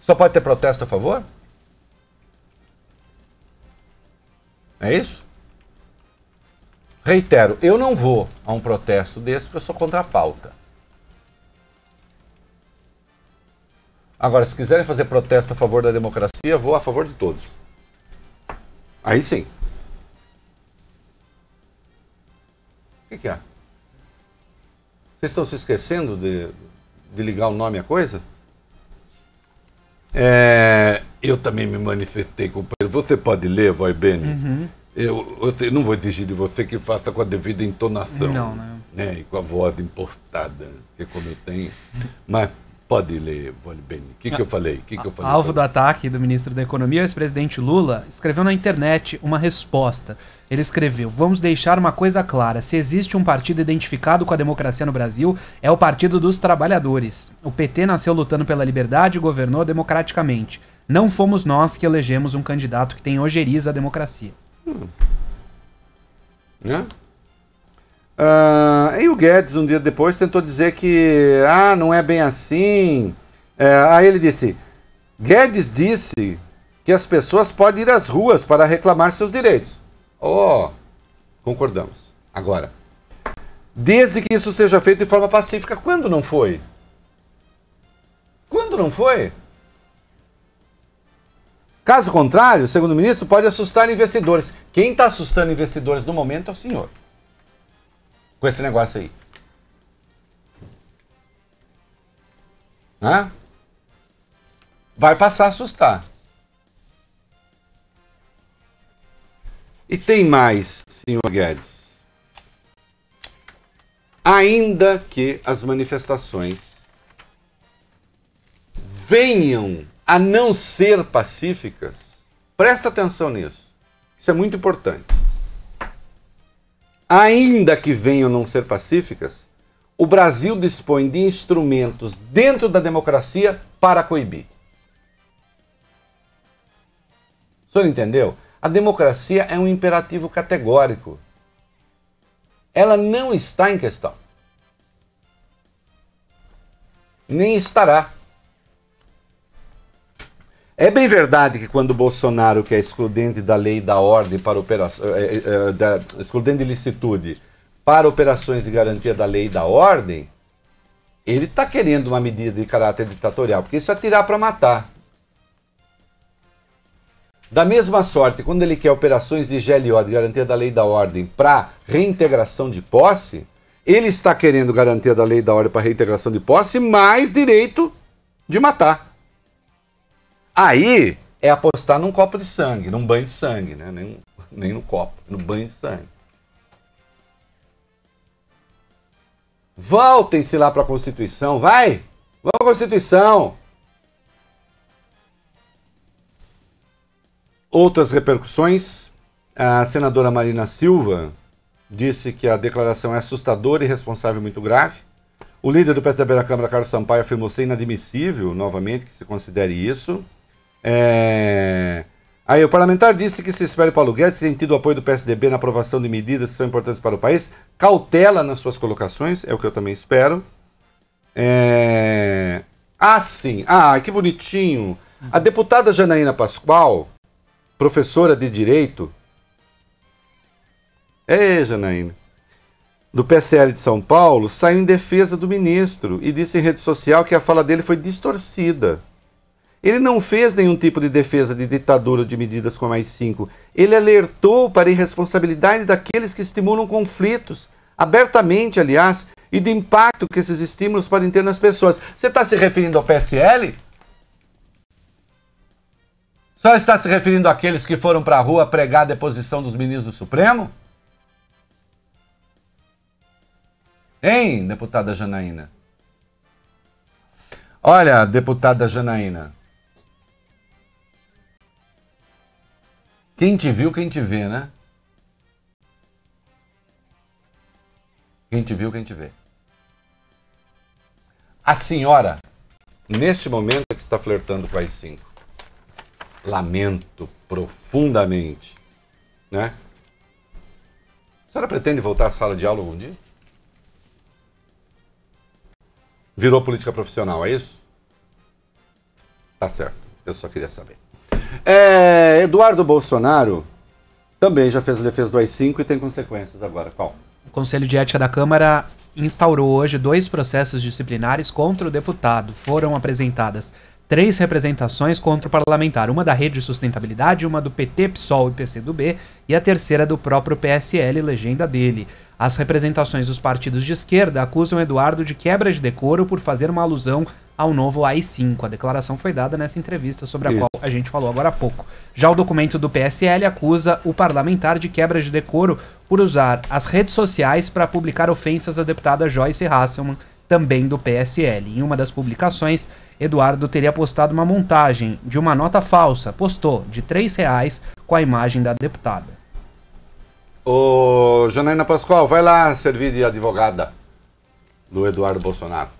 Só pode ter protesto a favor? É isso? Reitero, eu não vou a um protesto desse porque eu sou contra a pauta. Agora, se quiserem fazer protesto a favor da democracia, vou a favor de todos. Aí sim. O que é? Vocês estão se esquecendo de ligar o nome à coisa? Eu também me manifestei com ele. Você pode ler, Vai Bene? Uhum. Eu não vou exigir de você que faça com a devida entonação. Não, não. Né? E com a voz impostada, que é como eu tenho. Mas pode ler, Vai Bene. O que eu falei? Alvo do ataque do ministro da Economia, o ex-presidente Lula, escreveu na internet uma resposta. Ele escreveu: vamos deixar uma coisa clara, se existe um partido identificado com a democracia no Brasil, é o Partido dos Trabalhadores. O PT nasceu lutando pela liberdade e governou democraticamente. Não fomos nós que elegemos um candidato que tem ojeriza à democracia. E o Guedes, um dia depois, tentou dizer que não é bem assim. Aí ele disse: Guedes disse que as pessoas podem ir às ruas para reclamar seus direitos. Concordamos. Agora, desde que isso seja feito de forma pacífica, quando não foi? Quando não foi? Caso contrário, segundo o ministro, pode assustar investidores. Quem está assustando investidores no momento é o senhor. Com esse negócio aí. Vai passar a assustar. E tem mais, senhor Guedes. Ainda que as manifestações venham a não ser pacíficas, presta atenção nisso. Isso é muito importante. Ainda que venham a não ser pacíficas, o Brasil dispõe de instrumentos dentro da democracia para coibir. O senhor entendeu? A democracia é um imperativo categórico. Ela não está em questão. Nem estará. É bem verdade que quando o Bolsonaro, que é excludente da lei e da ordem para excludente de licitude para operações de garantia da lei e da ordem, ele está querendo uma medida de caráter ditatorial, porque isso é atirar para matar. Da mesma sorte, quando ele quer operações de GLO, de garantia da lei e da ordem, para reintegração de posse, ele está querendo garantia da lei e da ordem para reintegração de posse, mais direito de matar. Aí é apostar num copo de sangue, num banho de sangue, né? Nem no copo, no banho de sangue. Voltem-se lá para a Constituição, vai! Vamos para a Constituição! Outras repercussões, a senadora Marina Silva disse que a declaração é assustadora e irresponsável muito grave. O líder do PSDB na Câmara, Carlos Sampaio, afirmou ser inadmissível, novamente, que se considere isso. Aí o parlamentar disse que se espera Paulo Guedes tem tido o apoio do PSDB na aprovação de medidas que são importantes para o país. Cautela nas suas colocações, é o que eu também espero. Sim. Que bonitinho. A deputada Janaína Pascoal, professora de Direito, Janaína, do PSL de São Paulo, saiu em defesa do ministro e disse em rede social que a fala dele foi distorcida. Ele não fez nenhum tipo de defesa de ditadura ou de medidas como a AI-5. Ele alertou para a irresponsabilidade daqueles que estimulam conflitos, abertamente, aliás, e do impacto que esses estímulos podem ter nas pessoas. Você está se referindo ao PSL? Só está se referindo àqueles que foram para a rua pregar a deposição dos ministros do Supremo? Hein, deputada Janaína? Olha, deputada Janaína. Quem te viu, quem te vê, né? Quem te viu, quem te vê. A senhora, neste momento que está flertando com a AI-5, lamento profundamente, né? A senhora pretende voltar à sala de aula algum dia? Virou política profissional, é isso? Tá certo, eu só queria saber. Eduardo Bolsonaro também já fez a defesa do AI-5 e tem consequências agora. Qual? O Conselho de Ética da Câmara instaurou hoje 2 processos disciplinares contra o deputado. Foram apresentadas 3 representações contra o parlamentar, uma da Rede de Sustentabilidade, uma do PT, PSOL e PCdoB e a terceira do próprio PSL, legenda dele. As representações dos partidos de esquerda acusam Eduardo de quebra de decoro por fazer uma alusão ao novo AI-5. A declaração foi dada nessa entrevista sobre a qual a gente falou agora há pouco. Já o documento do PSL acusa o parlamentar de quebra de decoro por usar as redes sociais para publicar ofensas à deputada Joyce Hasselmann, também do PSL. Em uma das publicações, Eduardo teria postado uma montagem de uma nota falsa, postou, de R$3 com a imagem da deputada. Ô, Janaína Pascoal, vai lá servir de advogada do Eduardo Bolsonaro.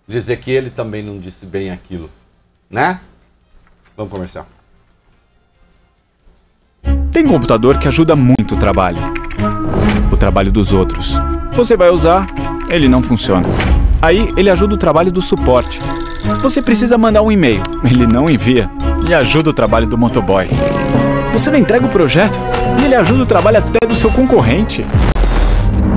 Dizer que ele também não disse bem aquilo, né? Vamos comercial. Tem computador que ajuda muito o trabalho dos outros. Você vai usar, ele não funciona. Aí ele ajuda o trabalho do suporte. Você precisa mandar um e-mail, ele não envia e ajuda o trabalho do motoboy. Você não entrega o projeto e ele ajuda o trabalho até do seu concorrente.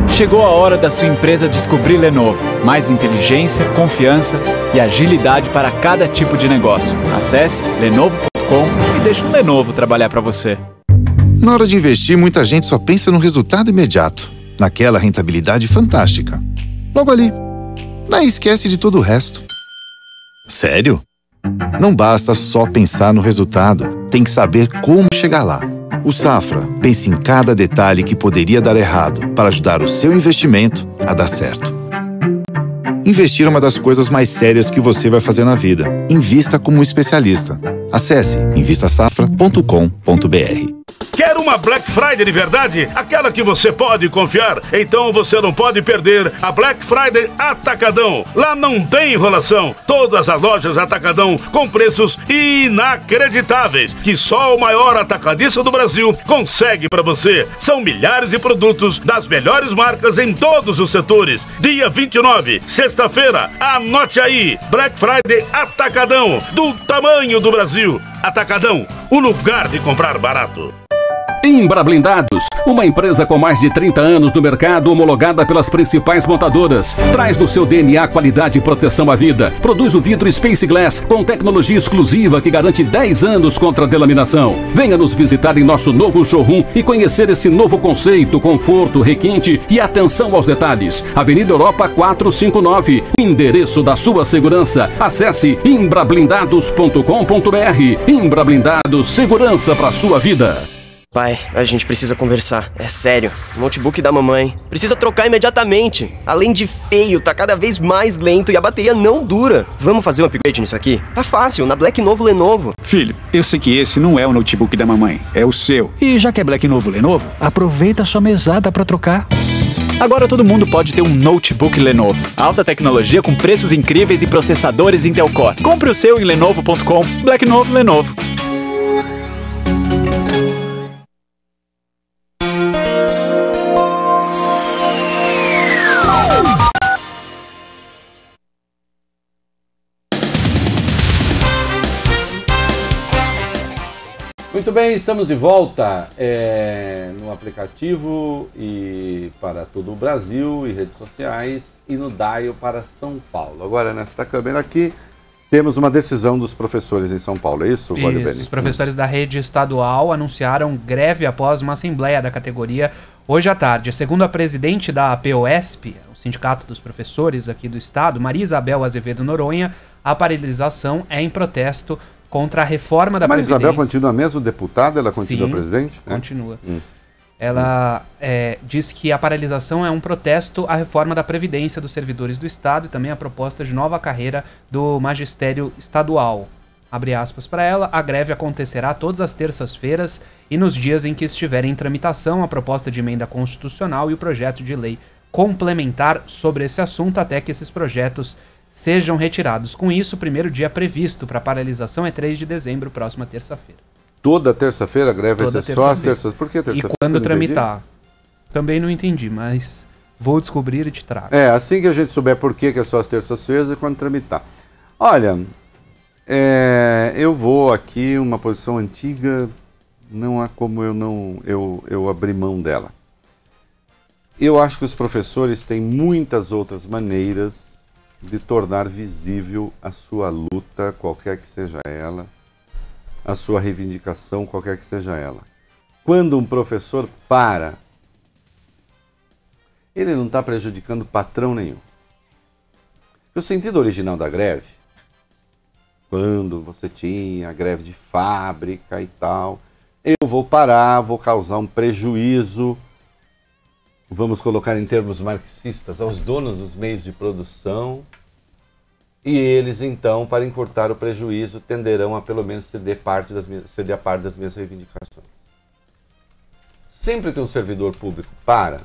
Chegou a hora da sua empresa descobrir Lenovo. Mais inteligência, confiança e agilidade para cada tipo de negócio. Acesse lenovo.com e deixe um Lenovo trabalhar para você. Na hora de investir, muita gente só pensa no resultado imediato, naquela rentabilidade fantástica. Logo ali. Daí esquece de todo o resto. Sério? Não basta só pensar no resultado, tem que saber como chegar lá. O Safra pensa em cada detalhe que poderia dar errado para ajudar o seu investimento a dar certo. Investir é uma das coisas mais sérias que você vai fazer na vida. Invista como um especialista. Acesse investasafra.com.br. Quer uma Black Friday de verdade? Aquela que você pode confiar? Então você não pode perder a Black Friday Atacadão. Lá não tem enrolação. Todas as lojas Atacadão com preços inacreditáveis que só o maior atacadista do Brasil consegue para você. São milhares de produtos das melhores marcas em todos os setores. Dia 29, sexta-feira, anote aí. Black Friday Atacadão, do tamanho do Brasil. Atacadão, o lugar de comprar barato. Imbra Blindados, uma empresa com mais de 30 anos no mercado, homologada pelas principais montadoras. Traz no seu DNA qualidade e proteção à vida. Produz o vidro Space Glass com tecnologia exclusiva que garante 10 anos contra a delaminação. Venha nos visitar em nosso novo showroom e conhecer esse novo conceito, conforto, requinte e atenção aos detalhes. Avenida Europa 459, endereço da sua segurança. Acesse imbrablindados.com.br. Imbra Blindados, segurança para sua vida. Pai, a gente precisa conversar. É sério. O notebook da mamãe precisa trocar imediatamente. Além de feio, tá cada vez mais lento e a bateria não dura. Vamos fazer um upgrade nisso aqui? Tá fácil, na Black Novo Lenovo. Filho, eu sei que esse não é o notebook da mamãe, é o seu. E já que é Black Novo Lenovo, aproveita a sua mesada pra trocar. Agora todo mundo pode ter um notebook Lenovo. Alta tecnologia com preços incríveis e processadores Intel Core. Compre o seu em lenovo.com. Black Novo Lenovo. Muito bem, estamos de volta no aplicativo e para todo o Brasil e redes sociais e no Dial para São Paulo. Agora, nesta câmera aqui, temos uma decisão dos professores em São Paulo, é isso? Isso, os professores da rede estadual anunciaram greve após uma assembleia da categoria hoje à tarde. Segundo a presidente da APOESP, o Sindicato dos Professores aqui do estado, Maria Isabel Azevedo Noronha, a paralisação é em protesto contra a reforma da Previdência. Isabel continua mesmo deputada? Ela continua presidente? Continua. Ela diz que a paralisação é um protesto à reforma da Previdência dos servidores do Estado e também a proposta de nova carreira do magistério estadual. Abre aspas para ela, a greve acontecerá todas as terças-feiras e nos dias em que estiver em tramitação a proposta de emenda constitucional e o projeto de lei complementar sobre esse assunto até que esses projetos sejam retirados. Com isso, o primeiro dia previsto para a paralisação é 3 de dezembro, próxima terça-feira. Toda terça-feira a greve vai ser só as terças? Por que terça-feira? E quando tramitar? Também não entendi, mas vou descobrir e te trago. Assim que a gente souber por que é só as terças-feiras e quando tramitar. Olha, eu vou aqui, uma posição antiga, não há como eu abrir mão dela. Eu acho que os professores têm muitas outras maneiras de tornar visível a sua luta, qualquer que seja ela, a sua reivindicação, qualquer que seja ela. Quando um professor para, ele não está prejudicando patrão nenhum. O sentido original da greve, quando você tinha a greve de fábrica e tal, eu vou parar, vou causar um prejuízo, vamos colocar em termos marxistas, aos donos dos meios de produção, e eles então, para encurtar o prejuízo, tenderão a pelo menos ceder a parte das minhas reivindicações. Sempre que um servidor público para,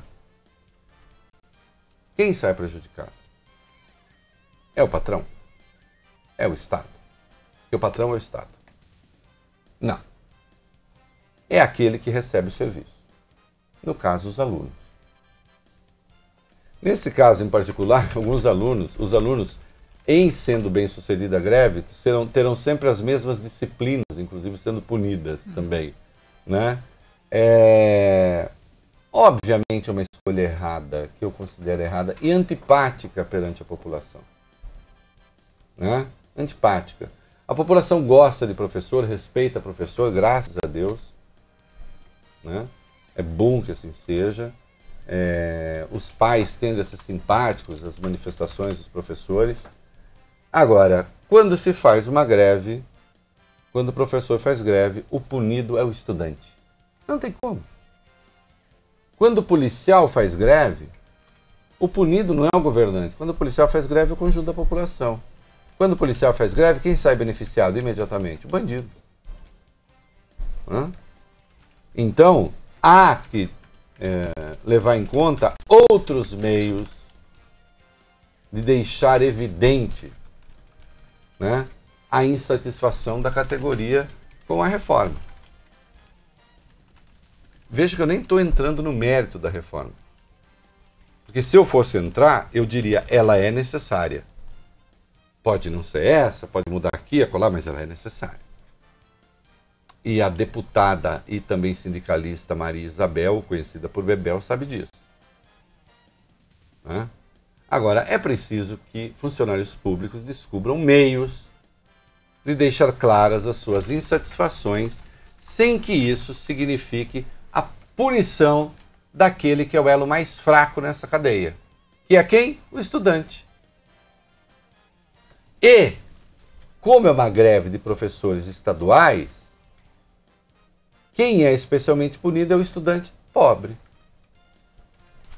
quem sai prejudicado? É o patrão? É o Estado? Porque o patrão é o Estado? Não. É aquele que recebe o serviço. No caso, os alunos. Nesse caso em particular, os alunos, em sendo bem sucedida a greve, terão sempre as mesmas disciplinas, inclusive sendo punidas também, né? Obviamente é uma escolha errada, que eu considero errada, e antipática perante a população. Né? Antipática. A população gosta de professor, respeita professor, graças a Deus. Né? É bom que assim seja. Os pais tendem a ser simpáticos às manifestações dos professores. Agora, quando se faz uma greve, quando o professor faz greve, o punido é o estudante. Não tem como. Quando o policial faz greve, o punido não é o governante. Quando o policial faz greve, é o conjunto da população. Quando o policial faz greve, quem sai beneficiado imediatamente? O bandido. Então, há que levar em conta outros meios de deixar evidente, né, a insatisfação da categoria com a reforma. Veja que eu nem estou entrando no mérito da reforma. Porque se eu fosse entrar, eu diria, ela é necessária. Pode não ser essa, pode mudar aqui, acolá, mas ela é necessária. E a deputada e também sindicalista Maria Isabel, conhecida por Bebel, sabe disso. Né? Agora, é preciso que funcionários públicos descubram meios de deixar claras as suas insatisfações, sem que isso signifique a punição daquele que é o elo mais fraco nessa cadeia. Que é quem? O estudante. E, como é uma greve de professores estaduais, quem é especialmente punido é o estudante pobre.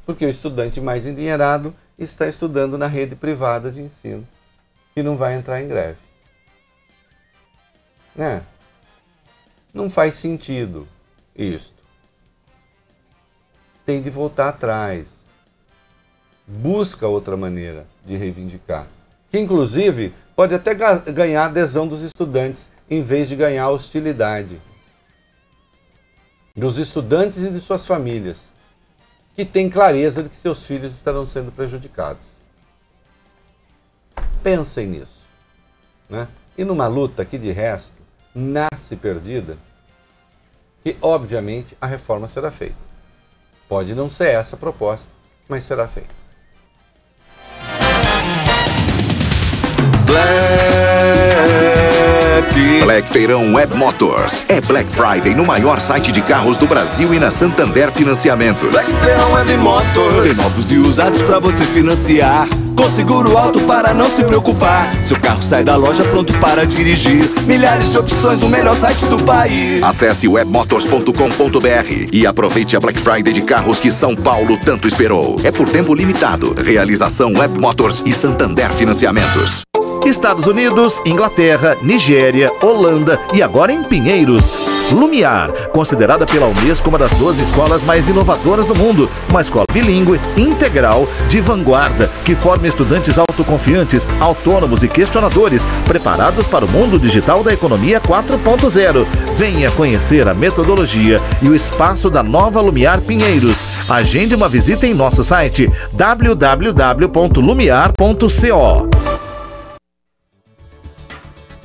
Porque o estudante mais endinheirado está estudando na rede privada de ensino, que não vai entrar em greve. Não faz sentido isto. Tem de voltar atrás. Busca outra maneira de reivindicar. Que, inclusive, pode até ganhar adesão dos estudantes, em vez de ganhar hostilidade. Dos estudantes e de suas famílias, que têm clareza de que seus filhos estarão sendo prejudicados. Pensem nisso. Né? E numa luta que, de resto, nasce perdida, que, obviamente, a reforma será feita. Pode não ser essa a proposta, mas será feita. Black Feirão Web Motors. É Black Friday no maior site de carros do Brasil e na Santander Financiamentos. Black Feirão Web Motors. Tem novos e usados pra você financiar. com seguro alto para não se preocupar. Seu carro sai da loja pronto para dirigir. Milhares de opções no melhor site do país. Acesse webmotors.com.br e aproveite a Black Friday de carros que São Paulo tanto esperou. É por tempo limitado. Realização Web Motors e Santander Financiamentos. Estados Unidos, Inglaterra, Nigéria, Holanda e agora em Pinheiros. Lumiar, considerada pela Unesco uma das 12 escolas mais inovadoras do mundo. Uma escola bilíngue, integral, de vanguarda, que forma estudantes autoconfiantes, autônomos e questionadores, preparados para o mundo digital da economia 4.0. Venha conhecer a metodologia e o espaço da nova Lumiar Pinheiros. Agende uma visita em nosso site www.lumiar.co.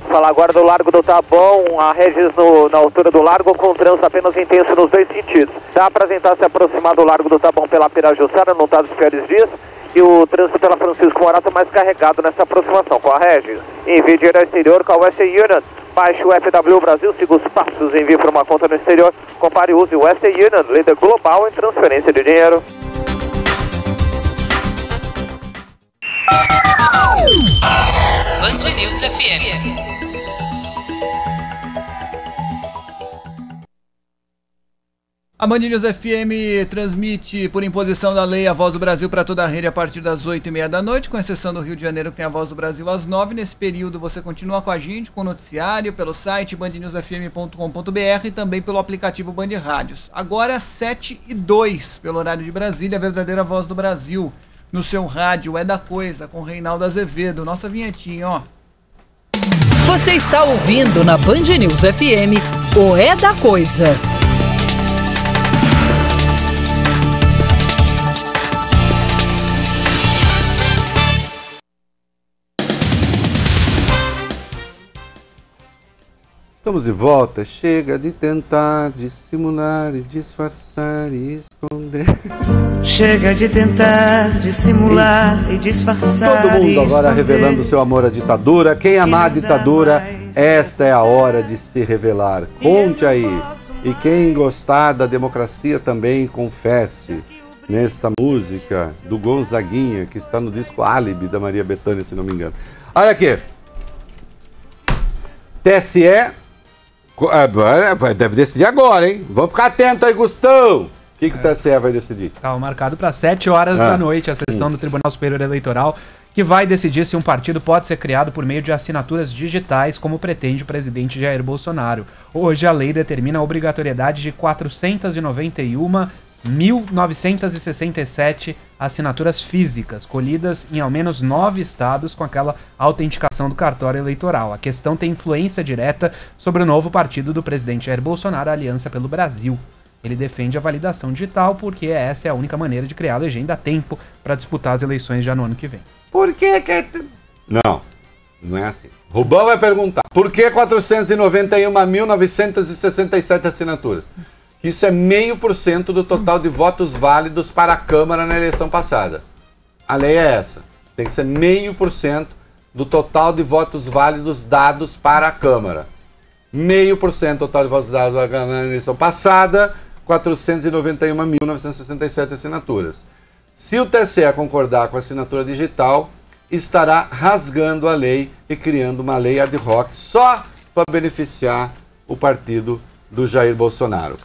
Falar agora do Largo do Taboão, a Regis na altura do Largo, com trânsito apenas intenso nos dois sentidos. Dá para tentar se aproximar do Largo do Taboão pela Pirajussara, não está dos piores dias, e o trânsito pela Francisco Morato mais carregado nessa aproximação com a Regis. Envie dinheiro ao exterior com a Western Union. Baixe o FW Brasil, siga os passos, envie para uma conta no exterior. Compare e use o Western Union, líder global em transferência de dinheiro. Band News FM. A Band News FM transmite por imposição da lei a Voz do Brasil para toda a rede a partir das 8h30 da noite, com exceção do Rio de Janeiro, que tem a Voz do Brasil às 9h. Nesse período você continua com a gente, com o noticiário, pelo site bandnewsfm.com.br e também pelo aplicativo Band Rádios. Agora 7h02, pelo horário de Brasília, a verdadeira Voz do Brasil. No seu rádio é da coisa, com Reinaldo Azevedo. Nossa vinhetinha, ó. Você está ouvindo na Band News FM o É da Coisa. Estamos de volta. Chega de tentar dissimular e disfarçar e esconder. Chega de tentar dissimular e disfarçar. Todo mundo agora revelando seu amor à ditadura. Quem amar a ditadura, esta é a hora de se revelar. Conte aí. E quem gostar da democracia também confesse. Nesta música do Gonzaguinha, que está no disco Álibi da Maria Bethânia, se não me engano. Olha aqui. TSE deve decidir agora, hein? Vamos ficar atento aí, Gustavo. O que o TSE vai decidir? Está marcado para 7 horas da noite a sessão do Tribunal Superior Eleitoral, que vai decidir se um partido pode ser criado por meio de assinaturas digitais, como pretende o presidente Jair Bolsonaro. Hoje a lei determina a obrigatoriedade de 491.967 assinaturas físicas, colhidas em ao menos 9 estados com aquela autenticação do cartório eleitoral. A questão tem influência direta sobre o novo partido do presidente Jair Bolsonaro, a Aliança pelo Brasil. Ele defende a validação digital porque essa é a única maneira de criar a legenda a tempo para disputar as eleições já no ano que vem. Por que que... Não é assim. Rubão vai perguntar, por que 491.967 assinaturas? Isso é 0,5% do total de votos válidos para a Câmara na eleição passada. A lei é essa. Tem que ser 0,5% do total de votos válidos dados para a Câmara. 0,5% do total de votos dados para a Câmara na eleição passada, 491.967 assinaturas. Se o TSE concordar com a assinatura digital, estará rasgando a lei e criando uma lei ad hoc só para beneficiar o partido do Jair Bolsonaro.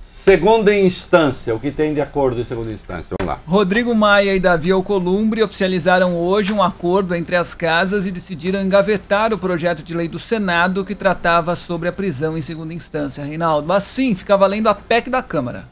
Segunda instância, o que tem de acordo em segunda instância? Vamos lá. Rodrigo Maia e Davi Alcolumbre oficializaram hoje um acordo entre as casas e decidiram engavetar o projeto de lei do Senado que tratava sobre a prisão em segunda instância. Reinaldo, assim fica valendo a PEC da Câmara.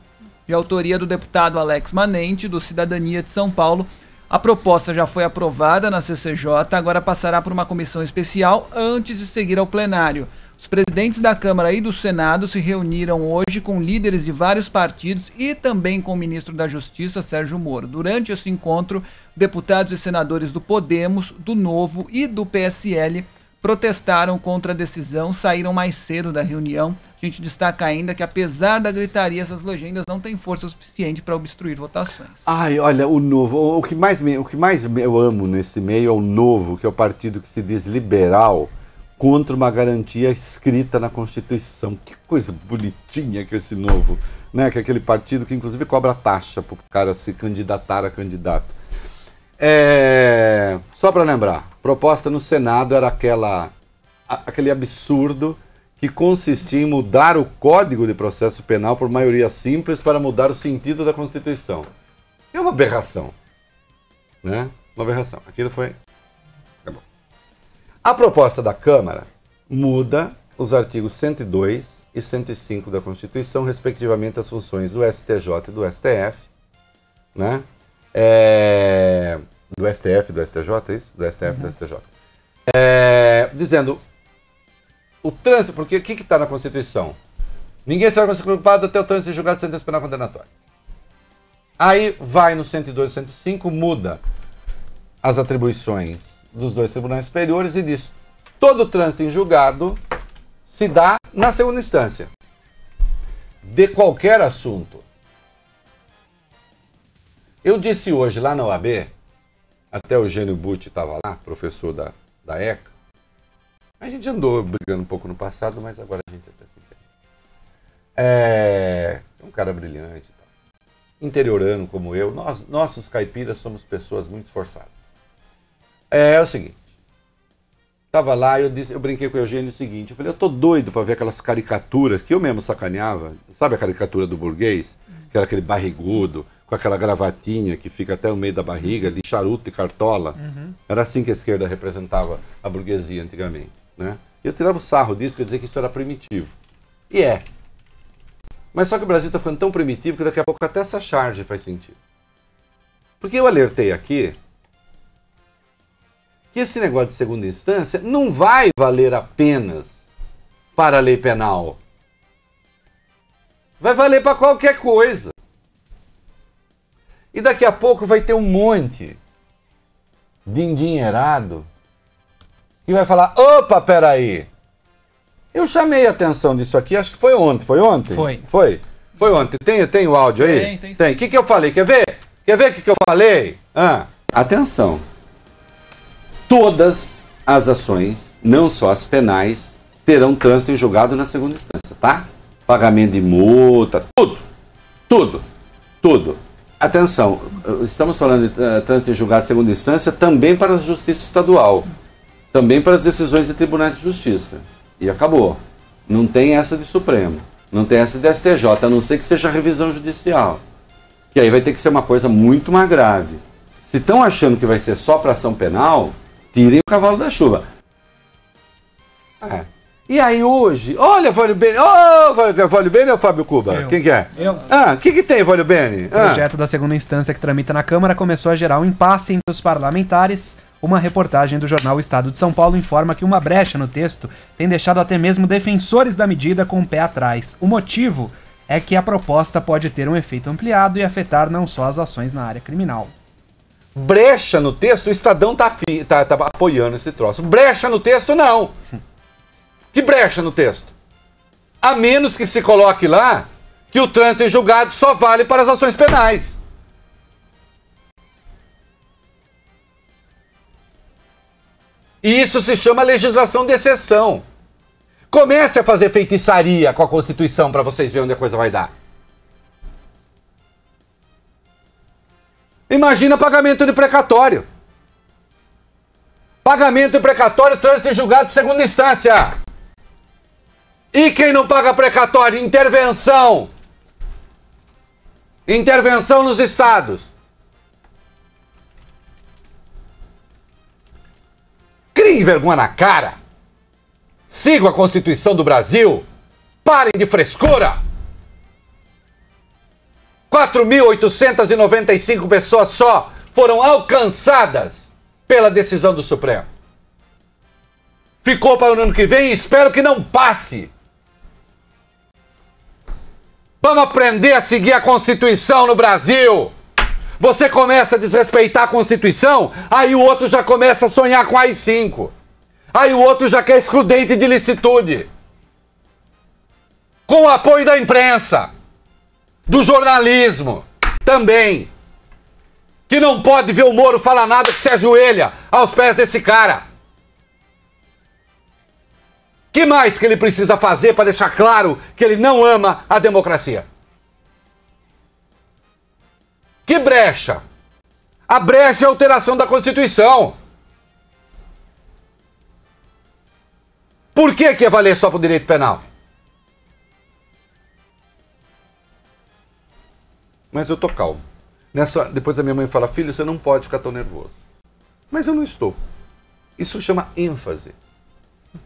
De autoria do deputado Alex Manente, do Cidadania de São Paulo, a proposta já foi aprovada na CCJ, agora passará por uma comissão especial antes de seguir ao plenário. Os presidentes da Câmara e do Senado se reuniram hoje com líderes de vários partidos e também com o ministro da Justiça, Sérgio Moro. Durante esse encontro, deputados e senadores do Podemos, do Novo e do PSL protestaram contra a decisão, saíram mais cedo da reunião. A gente destaca ainda que, apesar da gritaria, essas legendas não têm força suficiente para obstruir votações. Ai, olha, o Novo, o que mais eu amo nesse meio é o Novo, que é o partido que se diz liberal, contra uma garantia escrita na Constituição. Que coisa bonitinha que esse Novo, né? Que é aquele partido que inclusive cobra taxa para o cara se candidatar a candidato. Só para lembrar, proposta no Senado era aquele absurdo que consistia em mudar o Código de Processo Penal por maioria simples para mudar o sentido da Constituição. É uma aberração. Né? Uma aberração. Aquilo foi... Acabou. A proposta da Câmara muda os artigos 102 e 105 da Constituição, respectivamente as funções do STJ e do STF. Né? Do STF e do STJ, é isso? Do STF e do STJ. Dizendo... O trânsito, porque o que está na Constituição? Ninguém será culpado até o trânsito de julgado de sentença penal condenatória. Aí vai no 102 e 105, muda as atribuições dos dois tribunais superiores e diz: todo trânsito em julgado se dá na segunda instância. De qualquer assunto. Eu disse hoje lá na OAB, até o Eugênio Butti estava lá, professor da ECA. A gente andou brigando um pouco no passado, mas agora a gente até se entende. É um cara brilhante, interiorano como eu. Nossos caipiras somos pessoas muito esforçadas. É o seguinte. Tava lá, eu brinquei com o Eugênio o seguinte. Eu falei, eu tô doido para ver aquelas caricaturas que eu mesmo sacaneava. Sabe a caricatura do burguês? Que era aquele barrigudo, com aquela gravatinha que fica até no meio da barriga, de charuto e cartola. Uhum. Era assim que a esquerda representava a burguesia antigamente. Né? Eu tirava o sarro disso, quer dizer que isso era primitivo. E é. Mas só que o Brasil está ficando tão primitivo que daqui a pouco até essa charge faz sentido. Porque eu alertei aqui que esse negócio de segunda instância não vai valer apenas para a lei penal. Vai valer para qualquer coisa. E daqui a pouco vai ter um monte de endinheirado que vai falar, opa, peraí. Eu chamei a atenção disso aqui, acho que foi ontem. Foi ontem? Foi ontem. Tem o áudio aí? Tem. O que eu falei? Quer ver? Quer ver o que eu falei? Atenção. Todas as ações, não só as penais, terão trânsito em julgado na segunda instância, tá? Pagamento de multa, tudo. Atenção, estamos falando de trânsito em julgado de segunda instância também para a Justiça Estadual. Também para as decisões de tribunais de justiça. E acabou. Não tem essa de Supremo. Não tem essa de STJ, a não ser que seja revisão judicial. Que aí vai ter que ser uma coisa muito mais grave. Se estão achando que vai ser só para ação penal, tirem o cavalo da chuva. E aí hoje, olha, Vólio Bene. Vólio Bene ou Fábio Cuba? Quem que é? Eu. O que tem, Vólio Bene? O projeto da segunda instância que tramita na Câmara começou a gerar um impasse entre os parlamentares. Uma reportagem do jornal O Estado de São Paulo informa que uma brecha no texto tem deixado até mesmo defensores da medida com o pé atrás. O motivo é que a proposta pode ter um efeito ampliado e afetar não só as ações na área criminal. Brecha no texto? O Estadão tá apoiando esse troço. Brecha no texto, não. Que brecha no texto? A menos que se coloque lá que o trânsito em julgado só vale para as ações penais. E isso se chama legislação de exceção. Comece a fazer feitiçaria com a Constituição para vocês verem onde a coisa vai dar. Imagina pagamento de precatório. Pagamento de precatório, trânsito em julgado de segunda instância. E quem não paga precatório? Intervenção. Intervenção nos estados. Criem vergonha na cara. Sigam a Constituição do Brasil. Parem de frescura. 4.895 pessoas só foram alcançadas pela decisão do Supremo. Ficou para o ano que vem e espero que não passe. Vamos aprender a seguir a Constituição no Brasil. Você começa a desrespeitar a Constituição, aí o outro já começa a sonhar com AI-5. Aí o outro já quer excludente de licitude. Com o apoio da imprensa, do jornalismo, também. Que não pode ver o Moro falar nada que se ajoelha aos pés desse cara. Que mais que ele precisa fazer para deixar claro que ele não ama a democracia? Que brecha? A brecha é a alteração da Constituição. Por que ia valer só para o direito penal? Mas eu tô calmo. Depois a minha mãe fala, filho, você não pode ficar tão nervoso. Mas eu não estou. Isso chama ênfase.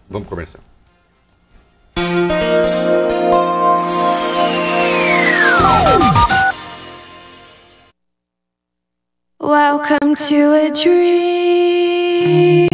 Vamos começar. Welcome to a dream.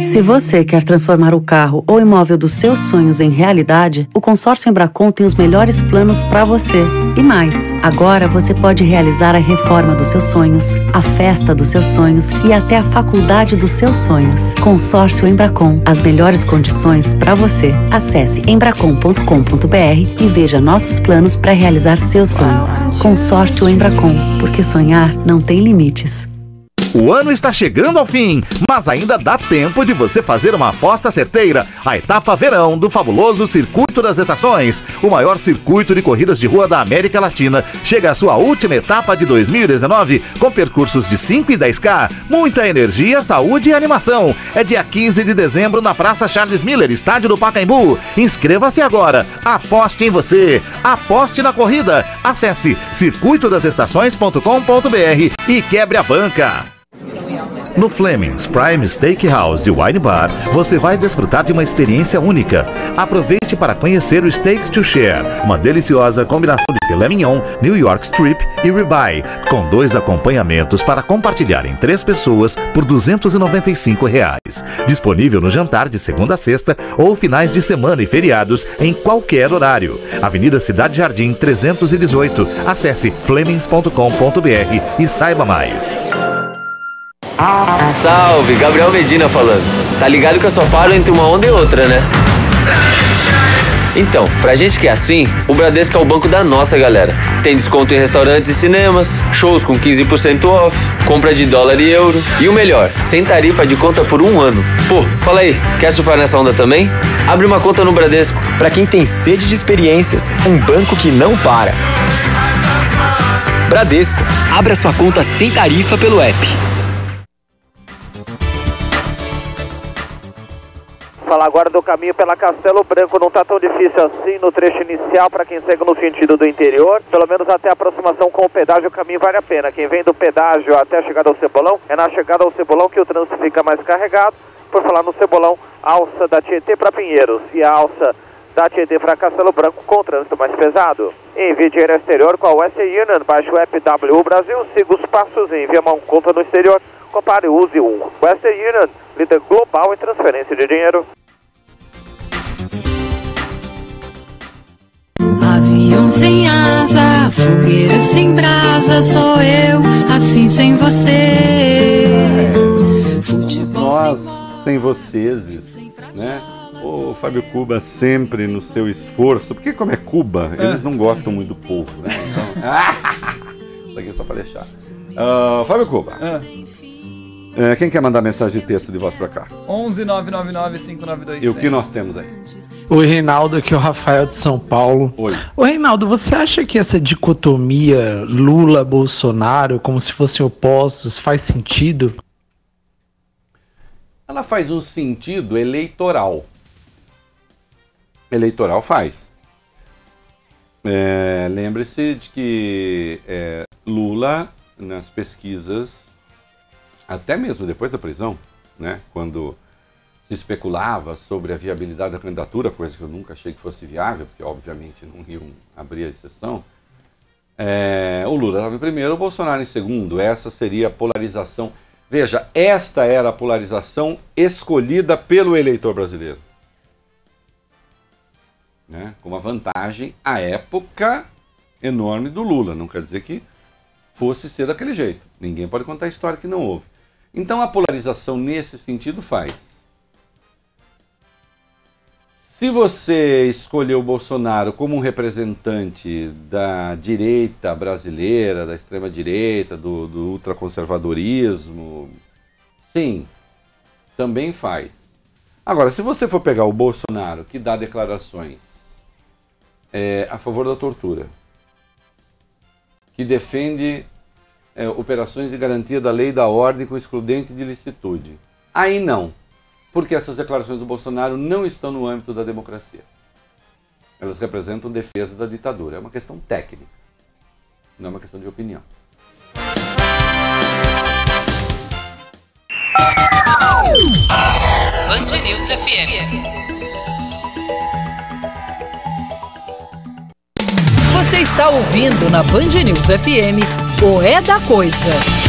Se você quer transformar o carro ou imóvel dos seus sonhos em realidade, o Consórcio Embracon tem os melhores planos para você. E mais, agora você pode realizar a reforma dos seus sonhos, a festa dos seus sonhos e até a faculdade dos seus sonhos. Consórcio Embracon, as melhores condições para você. Acesse embracon.com.br e veja nossos planos para realizar seus sonhos. Consórcio Embracon, porque sonhar não tem limites. O ano está chegando ao fim, mas ainda dá tempo de você fazer uma aposta certeira. A etapa verão do fabuloso Circuito das Estações, o maior circuito de corridas de rua da América Latina, chega à sua última etapa de 2019, com percursos de 5 e 10K, muita energia, saúde e animação. É dia 15 de dezembro na Praça Charles Miller, estádio do Pacaembu. Inscreva-se agora, aposte em você, aposte na corrida. Acesse circuitodasestações.com.br e quebre a banca. No Fleming's Prime Steakhouse e Wine Bar, você vai desfrutar de uma experiência única. Aproveite para conhecer o Steaks to Share, uma deliciosa combinação de filé mignon, New York Strip e ribeye, com 2 acompanhamentos para compartilhar em 3 pessoas por R$ 295. Disponível no jantar de segunda a sexta ou finais de semana e feriados em qualquer horário. Avenida Cidade Jardim 318. Acesse flemings.com.br e saiba mais. Salve, Gabriel Medina falando. Tá ligado que eu só paro entre uma onda e outra, né? Então, pra gente que é assim, o Bradesco é o banco da nossa galera. Tem desconto em restaurantes e cinemas, shows com 15% off, compra de dólar e euro. E o melhor, sem tarifa de conta por 1 ano. Pô, fala aí, quer surfar nessa onda também? Abre uma conta no Bradesco. Pra quem tem sede de experiências, um banco que não para. Bradesco. Abra sua conta sem tarifa pelo app. Falar agora do caminho pela Castelo Branco, não está tão difícil assim no trecho inicial para quem segue no sentido do interior, pelo menos até a aproximação com o pedágio o caminho vale a pena. Quem vem do pedágio até a chegada ao Cebolão, é na chegada ao Cebolão que o trânsito fica mais carregado. Por falar no Cebolão, a alça da Tietê para Pinheiros e a alça da Tietê para Castelo Branco com o trânsito mais pesado. Envie dinheiro ao exterior com a Western Union, baixe o app WU Brasil, siga os passos e envie uma conta no exterior. Compare, use um. Western Union, líder global em transferência de dinheiro. Avião sem asa, fogueira sem brasa, sou eu, assim sem você. Nós sem vocês, né? O Fábio Cuba sempre no seu esforço, porque como é Cuba, eles não gostam muito do povo, né? Então, isso aqui é só para deixar. Fábio Cuba. Quem quer mandar mensagem de texto de voz para cá? 11-999-5926. E o que nós temos aí? Oi, Reinaldo, aqui é o Rafael de São Paulo. Oi. Ô, Reinaldo, você acha que essa dicotomia Lula-Bolsonaro, como se fossem opostos, faz sentido? Ela faz um sentido eleitoral. Eleitoral faz. Lembre-se de que Lula, nas pesquisas, até mesmo depois da prisão, né, quando se especulava sobre a viabilidade da candidatura, coisa que eu nunca achei que fosse viável, porque obviamente não iam abrir a exceção, o Lula estava em primeiro, o Bolsonaro em segundo. Essa seria a polarização. Veja, esta era a polarização escolhida pelo eleitor brasileiro, né, com uma vantagem, à época, enorme do Lula. Não quer dizer que fosse ser daquele jeito. Ninguém pode contar a história que não houve. Então a polarização nesse sentido faz. Se você escolheu o Bolsonaro como um representante da direita brasileira, da extrema-direita, do ultraconservadorismo, sim, também faz. Agora, se você for pegar o Bolsonaro, que dá declarações a favor da tortura, que defende operações de garantia da lei e da ordem com excludente de licitude, aí não. porque essas declarações do Bolsonaro não estão no âmbito da democracia. Elas representam defesa da ditadura. É uma questão técnica, não é uma questão de opinião. Band News FM. Você está ouvindo na Band News FM o É da Coisa.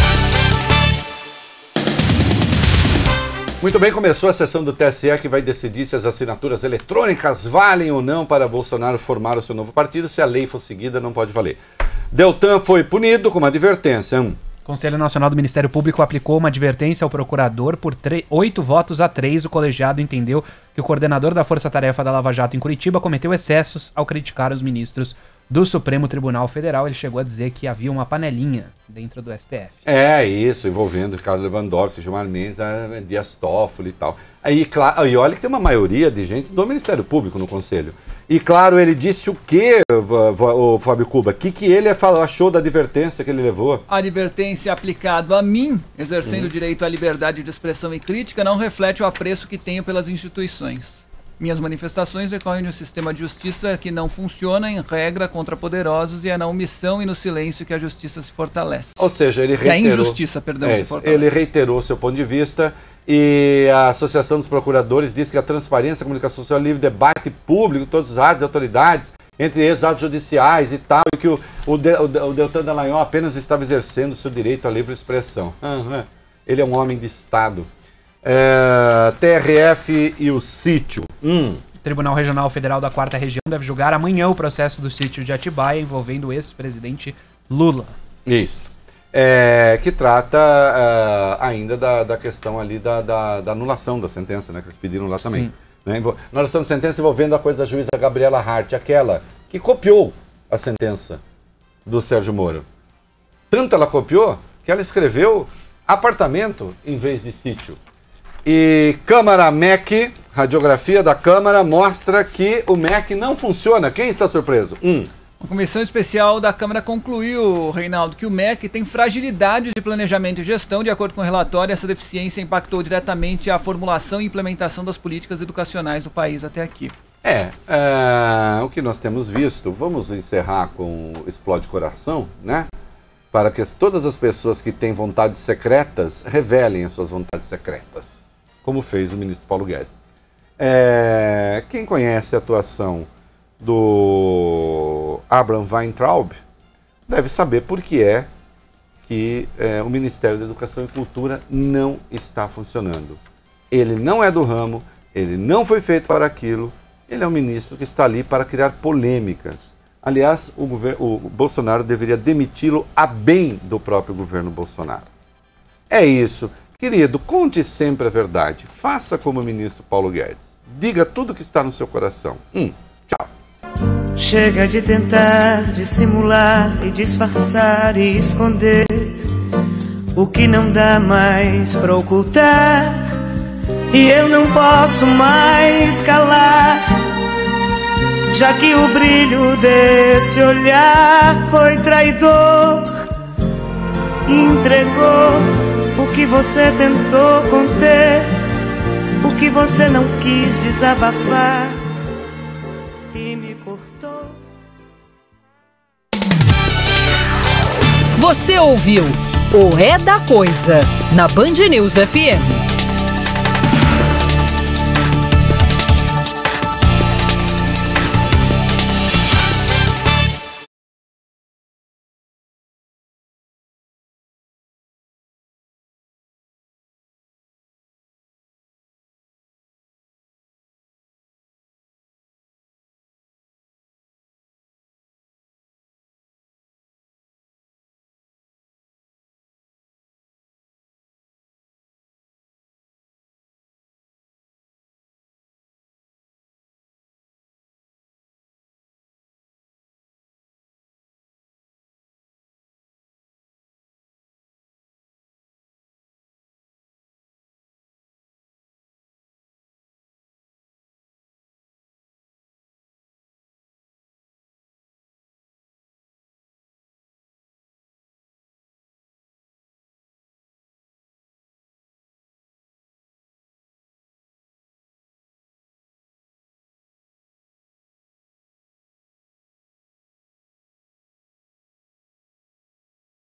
Muito bem, começou a sessão do TSE que vai decidir se as assinaturas eletrônicas valem ou não para Bolsonaro formar o seu novo partido. Se a lei for seguida, não pode valer. Deltan foi punido com uma advertência. O Conselho Nacional do Ministério Público aplicou uma advertência ao procurador por 8 votos a 3. O colegiado entendeu que o coordenador da Força Tarefa da Lava Jato em Curitiba cometeu excessos ao criticar os ministros do Supremo Tribunal Federal. Ele chegou a dizer que havia uma panelinha dentro do STF. É isso, envolvendo Ricardo Lewandowski, Gilmar Mendes, Dias Toffoli e tal. E olha que tem uma maioria de gente do Ministério Público no Conselho. E claro, ele disse o quê, o Fábio Cuba? O que ele achou da advertência que ele levou? A advertência aplicada a mim, exercendo o direito à liberdade de expressão e crítica, não reflete o apreço que tenho pelas instituições. Minhas manifestações decorrem de um sistema de justiça que não funciona em regra contra poderosos e é na omissão e no silêncio que a justiça se fortalece. Ou seja, ele reiterou... Que a injustiça, perdão, se fortalece. Ele reiterou seu ponto de vista e a Associação dos Procuradores diz que a transparência, a comunicação social, livre debate público, todos os atos e autoridades, entre ex-atos judiciais e tal, e que o Deltan Dallagnol apenas estava exercendo seu direito à livre expressão. Ele é um homem de Estado. TRF e o sítio. O Tribunal Regional Federal da 4ª Região deve julgar amanhã o processo do sítio de Atibaia envolvendo o ex-presidente Lula. Isso. Que trata ainda da questão ali da anulação da sentença, né? Que eles pediram lá também. Né? Anulação da sentença envolvendo a coisa da juíza Gabriela Hart, aquela que copiou a sentença do Sérgio Moro. Tanto ela copiou que ela escreveu apartamento em vez de sítio. E Câmara MEC, radiografia da Câmara, mostra que o MEC não funciona. Quem está surpreso? A comissão especial da Câmara concluiu, Reinaldo, que o MEC tem fragilidades de planejamento e gestão. De acordo com o relatório, essa deficiência impactou diretamente a formulação e implementação das políticas educacionais do país até aqui. O que nós temos visto, vamos encerrar com Explode Coração, né? Para que todas as pessoas que têm vontades secretas revelem as suas vontades secretas, como fez o ministro Paulo Guedes. Quem conhece a atuação do Abraham Weintraub deve saber por que que o Ministério da Educação e Cultura não está funcionando. Ele não é do ramo, ele não foi feito para aquilo, ele é um ministro que está ali para criar polêmicas. Aliás, o Bolsonaro deveria demiti-lo a bem do próprio governo Bolsonaro. É isso. Querido, conte sempre a verdade. Faça como o ministro Paulo Guedes. Diga tudo o que está no seu coração. Tchau. Chega de tentar dissimular e disfarçar e esconder o que não dá mais pra ocultar. E eu não posso mais calar, já que o brilho desse olhar foi traidor. Entregou o que você tentou conter, o que você não quis desabafar e me cortou. Você ouviu o É da Coisa na Band News FM.